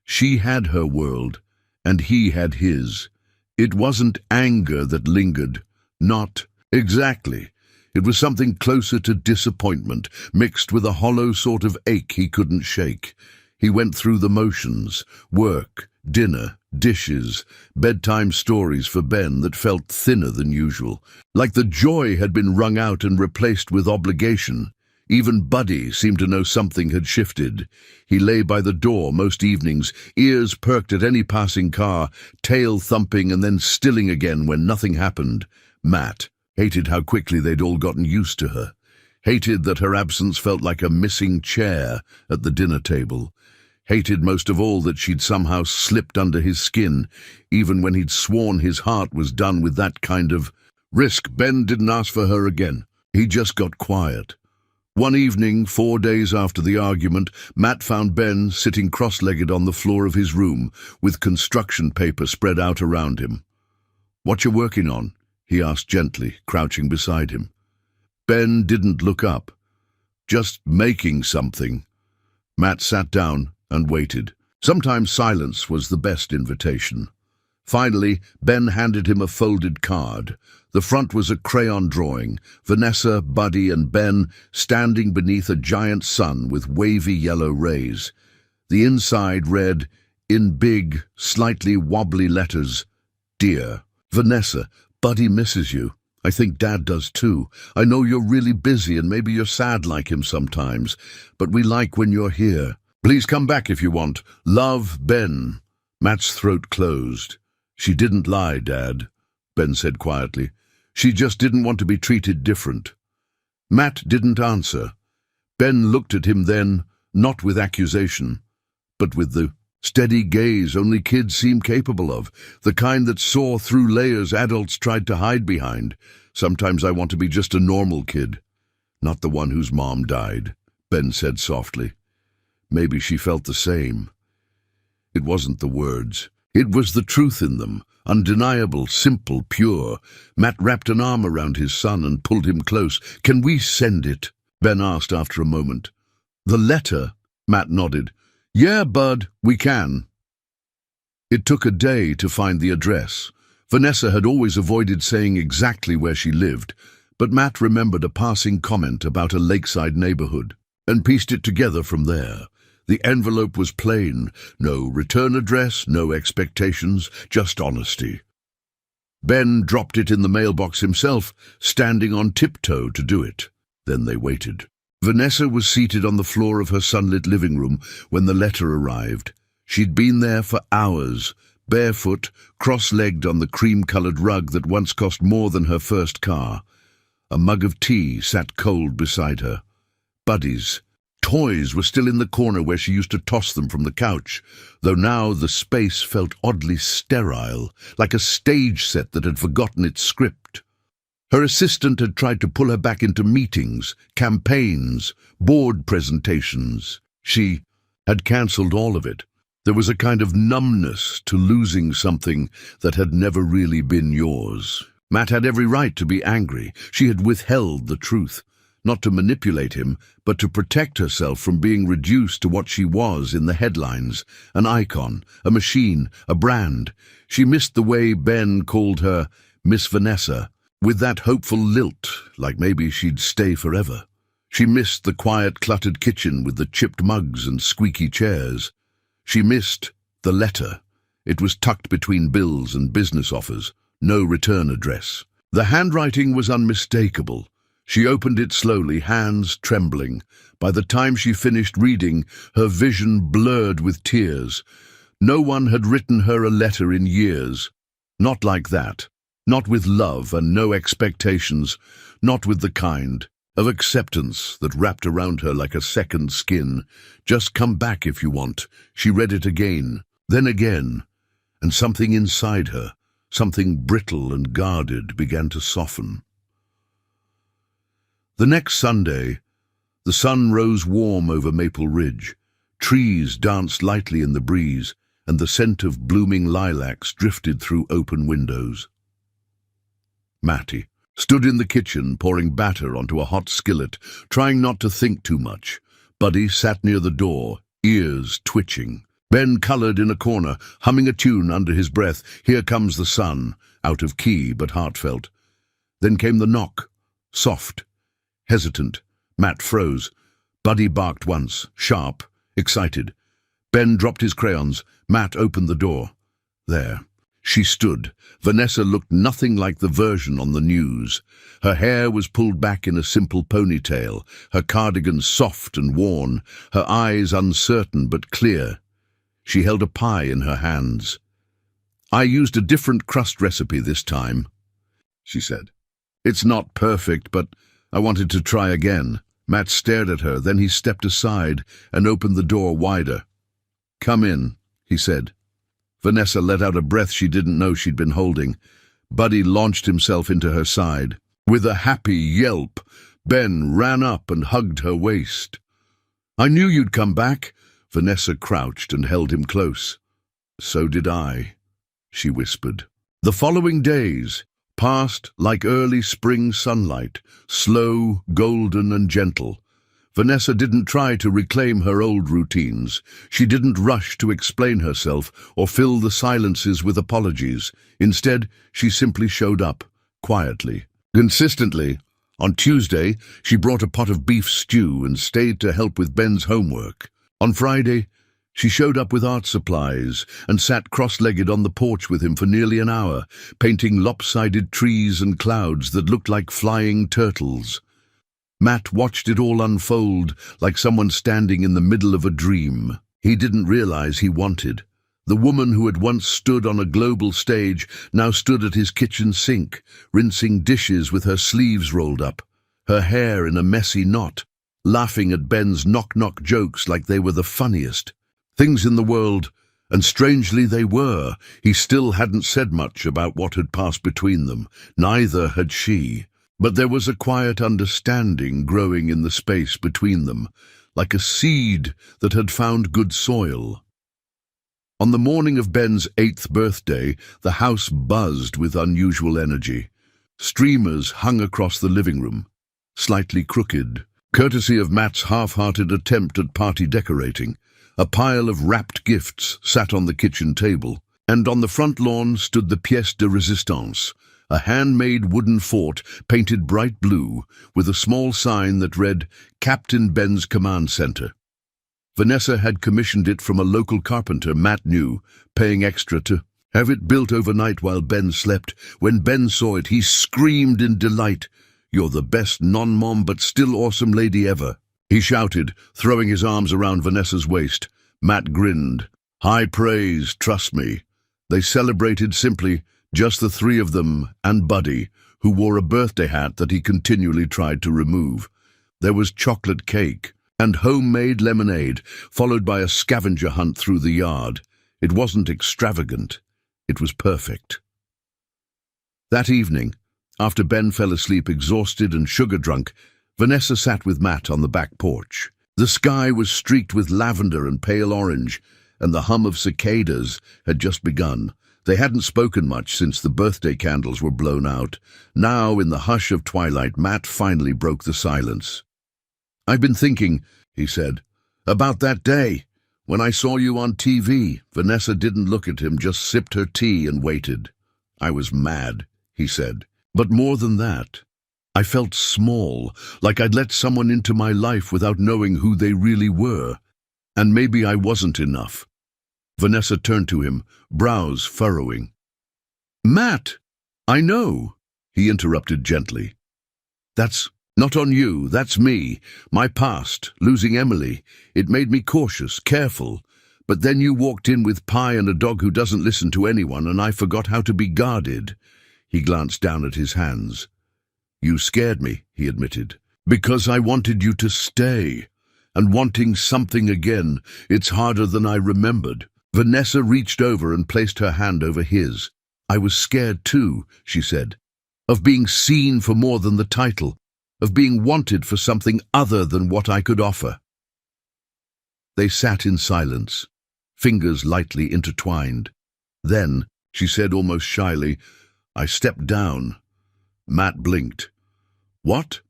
She had her world, and he had his. It wasn't anger that lingered, not exactly. It was something closer to disappointment, mixed with a hollow sort of ache he couldn't shake. He went through the motions, work, dinner, dishes, bedtime stories for Ben that felt thinner than usual, like the joy had been wrung out and replaced with obligation. Even Buddy seemed to know something had shifted. He lay by the door most evenings, ears perked at any passing car, tail thumping and then stilling again when nothing happened. Matt hated how quickly they'd all gotten used to her, hated that her absence felt like a missing chair at the dinner table, hated most of all that she'd somehow slipped under his skin, even when he'd sworn his heart was done with that kind of risk. Ben didn't ask for her again. He just got quiet. One evening, 4 days after the argument, Matt found Ben sitting cross-legged on the floor of his room, with construction paper spread out around him. "What you working on?" he asked gently, crouching beside him. Ben didn't look up. "Just making something." Matt sat down and waited. Sometimes silence was the best invitation. Finally, Ben handed him a folded card. The front was a crayon drawing, Vanessa, Buddy, and Ben standing beneath a giant sun with wavy yellow rays. The inside read, in big, slightly wobbly letters, "Dear Vanessa, Buddy misses you. I think Dad does too. I know you're really busy and maybe you're sad like him sometimes, but we like when you're here. Please come back if you want. Love, Ben." Matt's throat closed. "She didn't lie, Dad," Ben said quietly. "She just didn't want to be treated different." Matt didn't answer. Ben looked at him then, not with accusation, but with the steady gaze only kids seem capable of, the kind that saw through layers adults tried to hide behind. "Sometimes I want to be just a normal kid, not the one whose mom died," Ben said softly. Maybe she felt the same. It wasn't the words. It was the truth in them, undeniable, simple, pure. Matt wrapped an arm around his son and pulled him close. "Can we send it?" Ben asked after a moment. "The letter?" Matt nodded. "Yeah, Bud, we can." It took a day to find the address. Vanessa had always avoided saying exactly where she lived, but Matt remembered a passing comment about a lakeside neighborhood and pieced it together from there. The envelope was plain, no return address, no expectations, just honesty. Ben dropped it in the mailbox himself, standing on tiptoe to do it. Then they waited. Vanessa was seated on the floor of her sunlit living room when the letter arrived. She'd been there for hours, barefoot, cross-legged on the cream-colored rug that once cost more than her first car. A mug of tea sat cold beside her. Buddy's toys were still in the corner where she used to toss them from the couch, though now the space felt oddly sterile, like a stage set that had forgotten its script. Her assistant had tried to pull her back into meetings, campaigns, board presentations. She had cancelled all of it. There was a kind of numbness to losing something that had never really been yours. Matt had every right to be angry. She had withheld the truth, not to manipulate him, but to protect herself from being reduced to what she was in the headlines, an icon, a machine, a brand. She missed the way Ben called her Miss Vanessa, with that hopeful lilt, like maybe she'd stay forever. She missed the quiet, cluttered kitchen with the chipped mugs and squeaky chairs. She missed the letter. It was tucked between bills and business offers, no return address. The handwriting was unmistakable. She opened it slowly, hands trembling. By the time she finished reading, her vision blurred with tears. No one had written her a letter in years. Not like that. Not with love and no expectations. Not with the kind of acceptance that wrapped around her like a second skin. Just come back if you want. She read it again, then again, and something inside her, something brittle and guarded, began to soften. The next Sunday, the sun rose warm over Maple Ridge. Trees danced lightly in the breeze, and the scent of blooming lilacs drifted through open windows. Matty stood in the kitchen, pouring batter onto a hot skillet, trying not to think too much. Buddy sat near the door, ears twitching. Ben colored in a corner, humming a tune under his breath, "Here Comes the Sun," out of key but heartfelt. Then came the knock, soft, hesitant. Matt froze. Buddy barked once, sharp, excited. Ben dropped his crayons. Matt opened the door. There she stood. Vanessa looked nothing like the version on the news. Her hair was pulled back in a simple ponytail, her cardigan soft and worn, her eyes uncertain but clear. She held a pie in her hands. "I used a different crust recipe this time," she said. "It's not perfect, but I wanted to try again." Matt stared at her, then he stepped aside and opened the door wider. "Come in," he said. Vanessa let out a breath she didn't know she'd been holding. Buddy launched himself into her side. With a happy yelp, Ben ran up and hugged her waist. "I knew you'd come back." Vanessa crouched and held him close. "So did I," she whispered. The following days passed like early spring sunlight, slow, golden and gentle. Vanessa didn't try to reclaim her old routines. She didn't rush to explain herself or fill the silences with apologies. Instead, she simply showed up, quietly, consistently. On Tuesday, she brought a pot of beef stew and stayed to help with Ben's homework. On Friday, she showed up with art supplies and sat cross-legged on the porch with him for nearly an hour, painting lopsided trees and clouds that looked like flying turtles. Matt watched it all unfold like someone standing in the middle of a dream. He didn't realize he wanted. The woman who had once stood on a global stage now stood at his kitchen sink, rinsing dishes with her sleeves rolled up, her hair in a messy knot, laughing at Ben's knock-knock jokes like they were the funniest things in the world, and strangely they were. He still hadn't said much about what had passed between them. Neither had she. But there was a quiet understanding growing in the space between them, like a seed that had found good soil. On the morning of Ben's 8th birthday, the house buzzed with unusual energy. Streamers hung across the living room, slightly crooked, courtesy of Matt's half-hearted attempt at party decorating. A pile of wrapped gifts sat on the kitchen table, and on the front lawn stood the pièce de résistance, a handmade wooden fort painted bright blue with a small sign that read, "Captain Ben's Command Center." Vanessa had commissioned it from a local carpenter Matt knew, paying extra to Have it built overnight while Ben slept. When Ben saw it, he screamed in delight. "You're the best non-mom but still awesome lady ever," he shouted, throwing his arms around Vanessa's waist. Matt grinned. "High praise, trust me." They celebrated simply, just the three of them and Buddy, who wore a birthday hat that he continually tried to remove. There was chocolate cake and homemade lemonade, followed by a scavenger hunt through the yard. It wasn't extravagant. It was perfect. That evening, after Ben fell asleep exhausted and sugar-drunk, Vanessa sat with Matt on the back porch. The sky was streaked with lavender and pale orange, and the hum of cicadas had just begun. They hadn't spoken much since the birthday candles were blown out. Now, in the hush of twilight, Matt finally broke the silence. "I've been thinking," he said, "about that day when I saw you on TV." Vanessa didn't look at him, just sipped her tea and waited. "I was mad," he said. "But more than that, I felt small, like I'd let someone into my life without knowing who they really were. And maybe I wasn't enough." Vanessa turned to him, brows furrowing. "Matt, I know," he interrupted gently. "That's not on you, that's me. My past, losing Emily. It made me cautious, careful. But then you walked in with pie and a dog who doesn't listen to anyone, and I forgot how to be guarded." He glanced down at his hands. "You scared me," he admitted, "because I wanted you to stay. And wanting something again, it's harder than I remembered." Vanessa reached over and placed her hand over his. "I was scared too," she said, "of being seen for more than the title, of being wanted for something other than what I could offer." They sat in silence, fingers lightly intertwined. Then, she said almost shyly, "I stepped down." Matt blinked. "What?"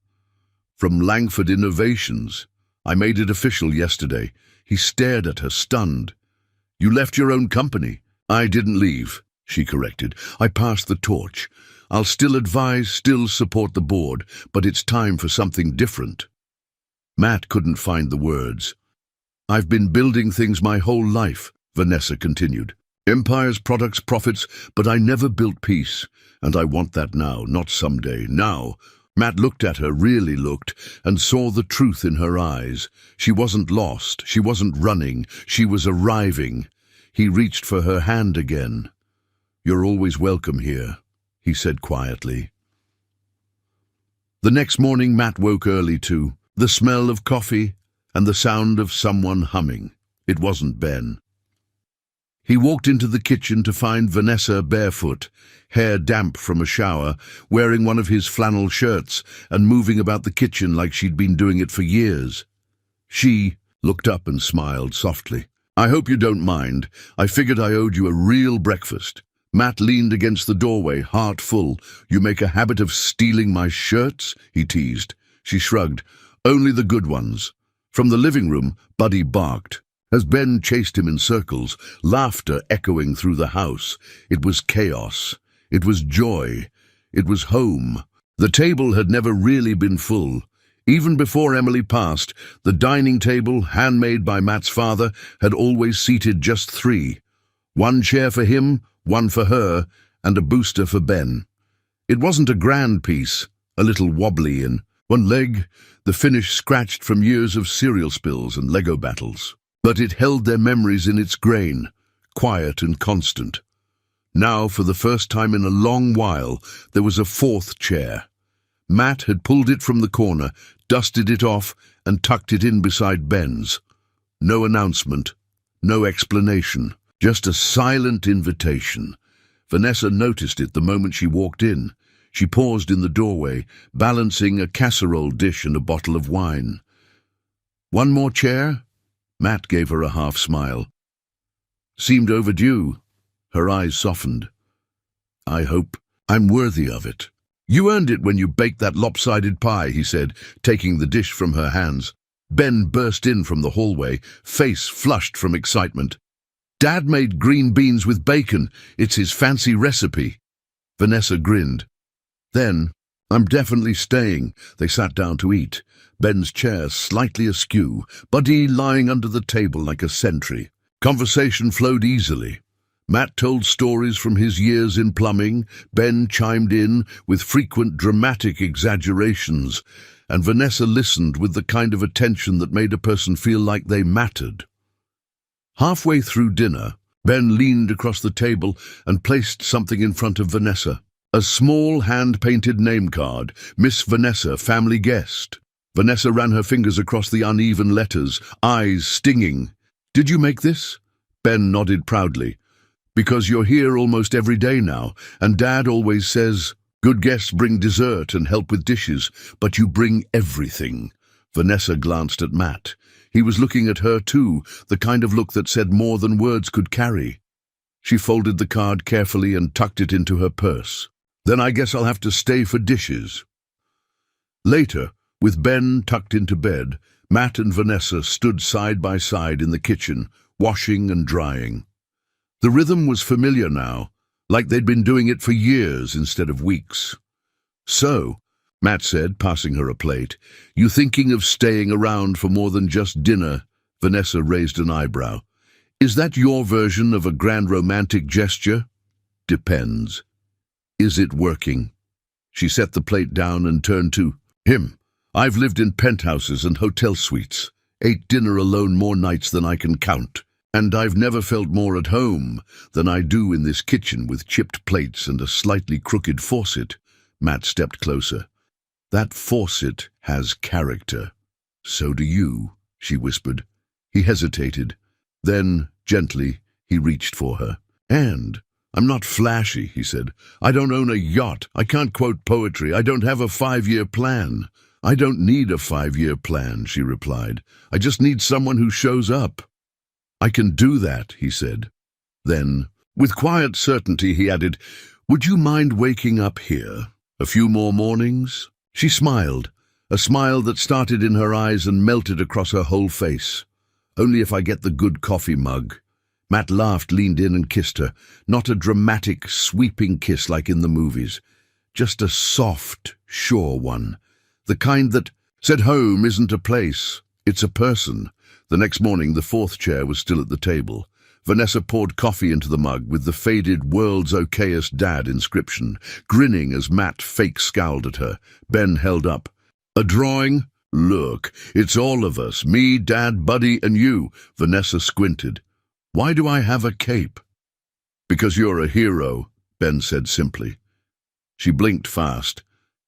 "From Langford Innovations. I made it official yesterday." He stared at her, stunned. "You left your own company." "I didn't leave," she corrected. "I passed the torch. I'll still advise, still support the board, but it's time for something different." Matt couldn't find the words. "I've been building things my whole life," Vanessa continued. "Empires, products, profits, but I never built peace. And I want that now, not someday, now." Matt looked at her, really looked, and saw the truth in her eyes. She wasn't lost, she wasn't running, she was arriving. He reached for her hand again. "You're always welcome here," he said quietly. The next morning Matt woke early too. The smell of coffee and the sound of someone humming. It wasn't Ben. He walked into the kitchen to find Vanessa barefoot, hair damp from a shower, wearing one of his flannel shirts and moving about the kitchen like she'd been doing it for years. She looked up and smiled softly. "I hope you don't mind. I figured I owed you a real breakfast." Matt leaned against the doorway, heart full. "You make a habit of stealing my shirts?" he teased. She shrugged. "Only the good ones." From the living room, Buddy barked. As Ben chased him in circles, laughter echoing through the house. It was chaos. It was joy. It was home. The table had never really been full. Even before Emily passed, the dining table, handmade by Matt's father, had always seated just three. One chair for him, one for her, and a booster for Ben. It wasn't a grand piece, a little wobbly in one leg, the finish scratched from years of cereal spills and Lego battles. But it held their memories in its grain, quiet and constant. Now, for the first time in a long while, there was a fourth chair. Matt had pulled it from the corner, dusted it off, and tucked it in beside Ben's. No announcement, no explanation, just a silent invitation. Vanessa noticed it the moment she walked in. She paused in the doorway, balancing a casserole dish and a bottle of wine. "One more chair?" Matt gave her a half-smile. "Seemed overdue." Her eyes softened. "I hope I'm worthy of it." "You earned it when you baked that lopsided pie," he said, taking the dish from her hands. Ben burst in from the hallway, face flushed from excitement. "Dad made green beans with bacon. It's his fancy recipe." Vanessa grinned. "Then, I'm definitely staying." They sat down to eat, Ben's chair slightly askew, Buddy lying under the table like a sentry. Conversation flowed easily. Matt told stories from his years in plumbing, Ben chimed in with frequent dramatic exaggerations, and Vanessa listened with the kind of attention that made a person feel like they mattered. Halfway through dinner, Ben leaned across the table and placed something in front of Vanessa. A small hand-painted name card, Miss Vanessa, family guest. Vanessa ran her fingers across the uneven letters, eyes stinging. "Did you make this?" Ben nodded proudly. "Because you're here almost every day now, and Dad always says, good guests bring dessert and help with dishes, but you bring everything." Vanessa glanced at Matt. He was looking at her too, the kind of look that said more than words could carry. She folded the card carefully and tucked it into her purse. "Then I guess I'll have to stay for dishes." Later, with Ben tucked into bed, Matt and Vanessa stood side by side in the kitchen, washing and drying. The rhythm was familiar now, like they'd been doing it for years instead of weeks. "So," Matt said, passing her a plate, "you thinking of staying around for more than just dinner?" Vanessa raised an eyebrow. "Is that your version of a grand romantic gesture?" "Depends. Is it working?" She set the plate down and turned to him. "I've lived in penthouses and hotel suites, ate dinner alone more nights than I can count, and I've never felt more at home than I do in this kitchen with chipped plates and a slightly crooked faucet." Matt stepped closer. "That faucet has character." "So do you," she whispered. He hesitated. Then, gently, he reached for her. "And I'm not flashy," he said. "I don't own a yacht. I can't quote poetry. I don't have a 5-year plan." "I don't need a 5-year plan," she replied. "I just need someone who shows up." "I can do that," he said. Then, with quiet certainty, he added, "Would you mind waking up here a few more mornings?" She smiled, a smile that started in her eyes and melted across her whole face. "Only if I get the good coffee mug." Matt laughed, leaned in and kissed her. Not a dramatic, sweeping kiss like in the movies. Just a soft, sure one. The kind that said home isn't a place, it's a person. The next morning, the fourth chair was still at the table. Vanessa poured coffee into the mug with the faded "World's Okayest Dad" inscription, grinning as Matt fake scowled at her. Ben held up. "A drawing? Look, it's all of us, me, Dad, Buddy, and you." Vanessa squinted. "Why do I have a cape?" "Because you're a hero," Ben said simply. She blinked fast,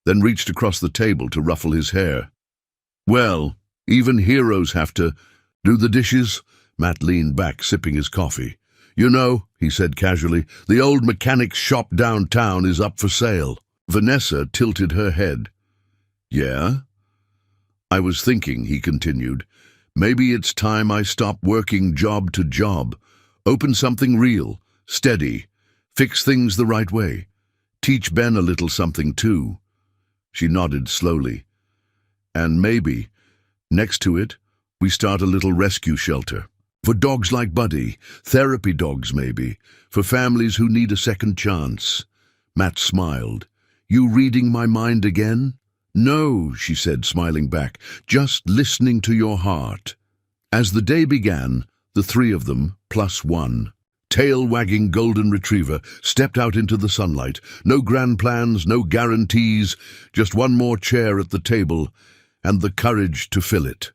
then reached across the table to ruffle his hair. "Well, even heroes have to do the dishes." Matt leaned back, sipping his coffee. "You know," he said casually, "the old mechanic's shop downtown is up for sale." Vanessa tilted her head. "Yeah?" "I was thinking," he continued, "maybe it's time I stop working job to job. Open something real, steady, fix things the right way. Teach Ben a little something too." She nodded slowly. "And maybe, next to it, we start a little rescue shelter. For dogs like Buddy, therapy dogs maybe, for families who need a second chance." Matt smiled. "You reading my mind again?" "No," she said, smiling back, "just listening to your heart." As the day began, the three of them, plus one, tail-wagging golden retriever, stepped out into the sunlight. No grand plans, no guarantees, just one more chair at the table, and the courage to fill it.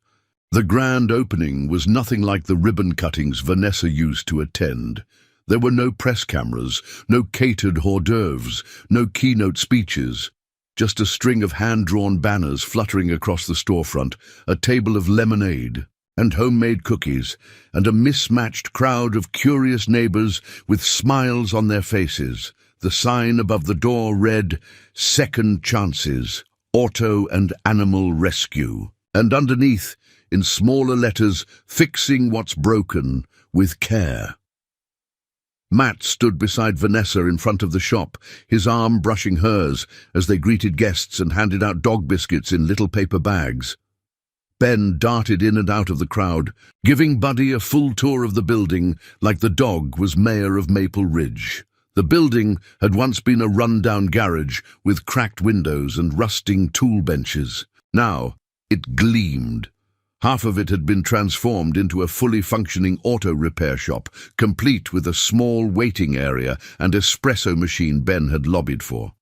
The grand opening was nothing like the ribbon cuttings Vanessa used to attend. There were no press cameras, no catered hors d'oeuvres, no keynote speeches. Just a string of hand-drawn banners fluttering across the storefront, a table of lemonade and homemade cookies, and a mismatched crowd of curious neighbors with smiles on their faces. The sign above the door read, "Second Chances, Auto and Animal Rescue," and underneath, in smaller letters, "Fixing what's broken with care." Matt stood beside Vanessa in front of the shop, his arm brushing hers as they greeted guests and handed out dog biscuits in little paper bags. Ben darted in and out of the crowd, giving Buddy a full tour of the building like the dog was mayor of Maple Ridge. The building had once been a run-down garage with cracked windows and rusting tool benches. Now it gleamed. Half of it had been transformed into a fully functioning auto repair shop, complete with a small waiting area and espresso machine Ben had lobbied for.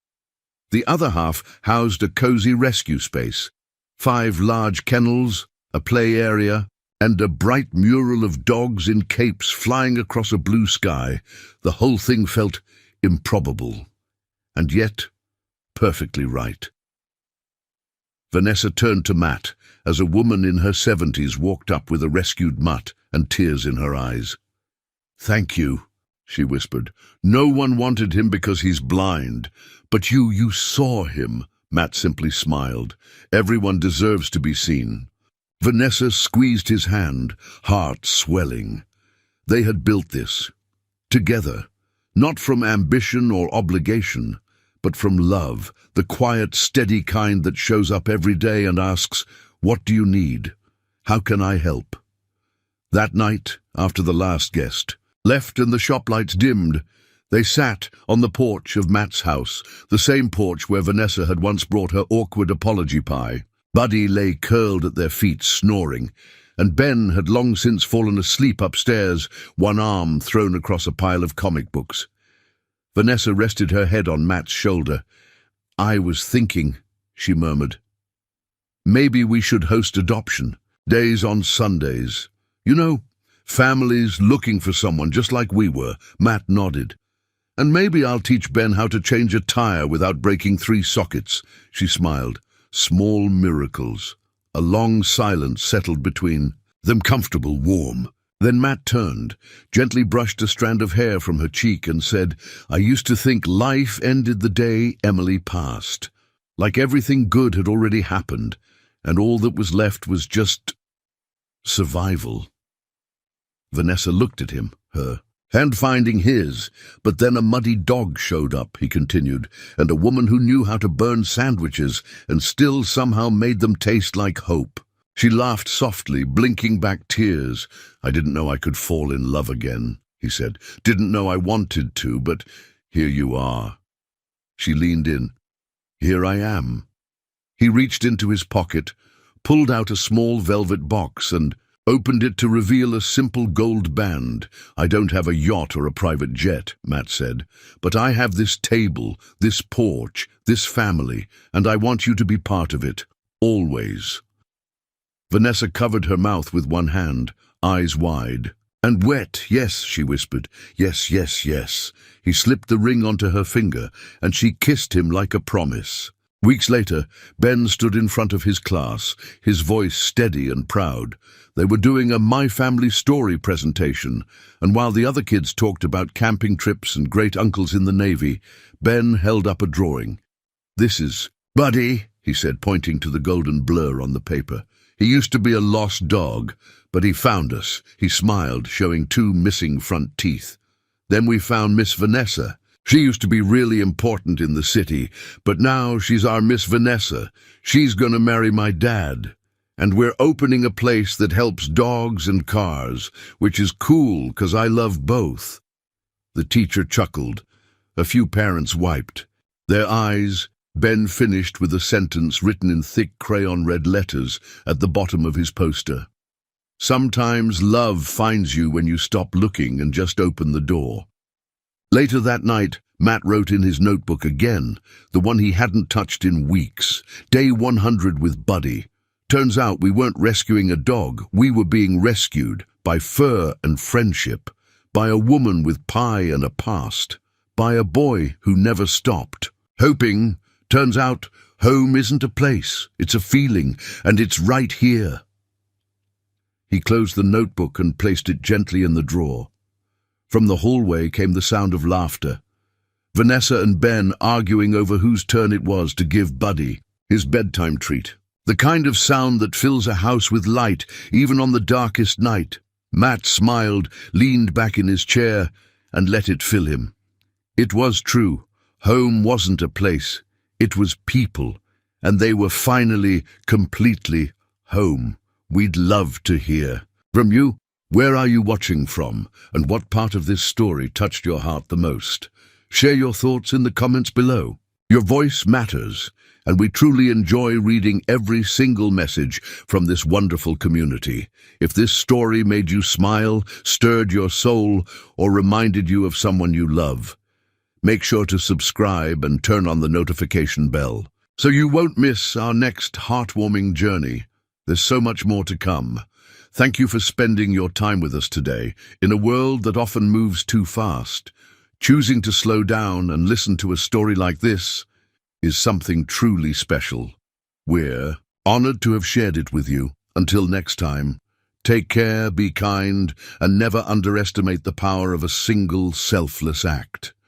The other half housed a cozy rescue space, 5 large kennels, a play area, and a bright mural of dogs in capes flying across a blue sky. The whole thing felt improbable, and yet perfectly right. Vanessa turned to Matt as a woman in her 70s walked up with a rescued mutt and tears in her eyes. "Thank you," she whispered. "No one wanted him because he's blind. But you saw him." Matt simply smiled. "Everyone deserves to be seen." Vanessa squeezed his hand, heart swelling. They had built this, together, not from ambition or obligation, but from love, the quiet, steady kind that shows up every day and asks, "What do you need? How can I help?" That night, after the last guest left and the shop lights dimmed, they sat on the porch of Matt's house, the same porch where Vanessa had once brought her awkward apology pie. Buddy lay curled at their feet, snoring, and Ben had long since fallen asleep upstairs, one arm thrown across a pile of comic books. Vanessa rested her head on Matt's shoulder. "I was thinking," she murmured. "Maybe we should host adoption, days on Sundays. You know, families looking for someone just like we were." Matt nodded. "And maybe I'll teach Ben how to change a tire without breaking 3 sockets." She smiled. Small miracles. A long silence settled between them, comfortable, warm. Then Matt turned, gently brushed a strand of hair from her cheek and said, "I used to think life ended the day Emily passed. Like everything good had already happened, and all that was left was just survival." Vanessa looked at him, her hand finding his, but then a muddy dog showed up, he continued, and a woman who knew how to burn sandwiches and still somehow made them taste like hope. She laughed softly, blinking back tears. "I didn't know I could fall in love again," he said. "Didn't know I wanted to, but here you are." She leaned in. "Here I am." He reached into his pocket, pulled out a small velvet box and opened it to reveal a simple gold band. "I don't have a yacht or a private jet," Matt said, "but I have this table, this porch, this family, and I want you to be part of it, always." Vanessa covered her mouth with one hand, eyes wide. "And wet, yes," she whispered. "Yes, yes, yes." He slipped the ring onto her finger, and she kissed him like a promise. Weeks later, Ben stood in front of his class, his voice steady and proud. They were doing a My Family Story presentation, and while the other kids talked about camping trips and great uncles in the Navy, Ben held up a drawing. "This is Buddy," he said, pointing to the golden blur on the paper. "He used to be a lost dog, but he found us." He smiled, showing 2 missing front teeth. "Then we found Miss Vanessa. She used to be really important in the city, but now she's our Miss Vanessa. She's gonna marry my dad. And we're opening a place that helps dogs and cars, which is cool 'cause I love both." The teacher chuckled. A few parents wiped their eyes. Ben finished with a sentence written in thick crayon red letters at the bottom of his poster. "Sometimes love finds you when you stop looking and just open the door." Later that night, Matt wrote in his notebook again, the one he hadn't touched in weeks. Day 100 with Buddy. "Turns out we weren't rescuing a dog, we were being rescued by fur and friendship, by a woman with pie and a past, by a boy who never stopped. Hoping, turns out, home isn't a place, it's a feeling, and it's right here." He closed the notebook and placed it gently in the drawer. From the hallway came the sound of laughter. Vanessa and Ben arguing over whose turn it was to give Buddy his bedtime treat. The kind of sound that fills a house with light, even on the darkest night. Matt smiled, leaned back in his chair, and let it fill him. It was true. Home wasn't a place. It was people, and they were finally, completely home. We'd love to hear from you. Where are you watching from, and what part of this story touched your heart the most? Share your thoughts in the comments below. Your voice matters, and we truly enjoy reading every single message from this wonderful community. If this story made you smile, stirred your soul, or reminded you of someone you love, make sure to subscribe and turn on the notification bell so you won't miss our next heartwarming journey. There's so much more to come. Thank you for spending your time with us today. In a world that often moves too fast, choosing to slow down and listen to a story like this is something truly special. We're honored to have shared it with you. Until next time, take care, be kind, and never underestimate the power of a single selfless act.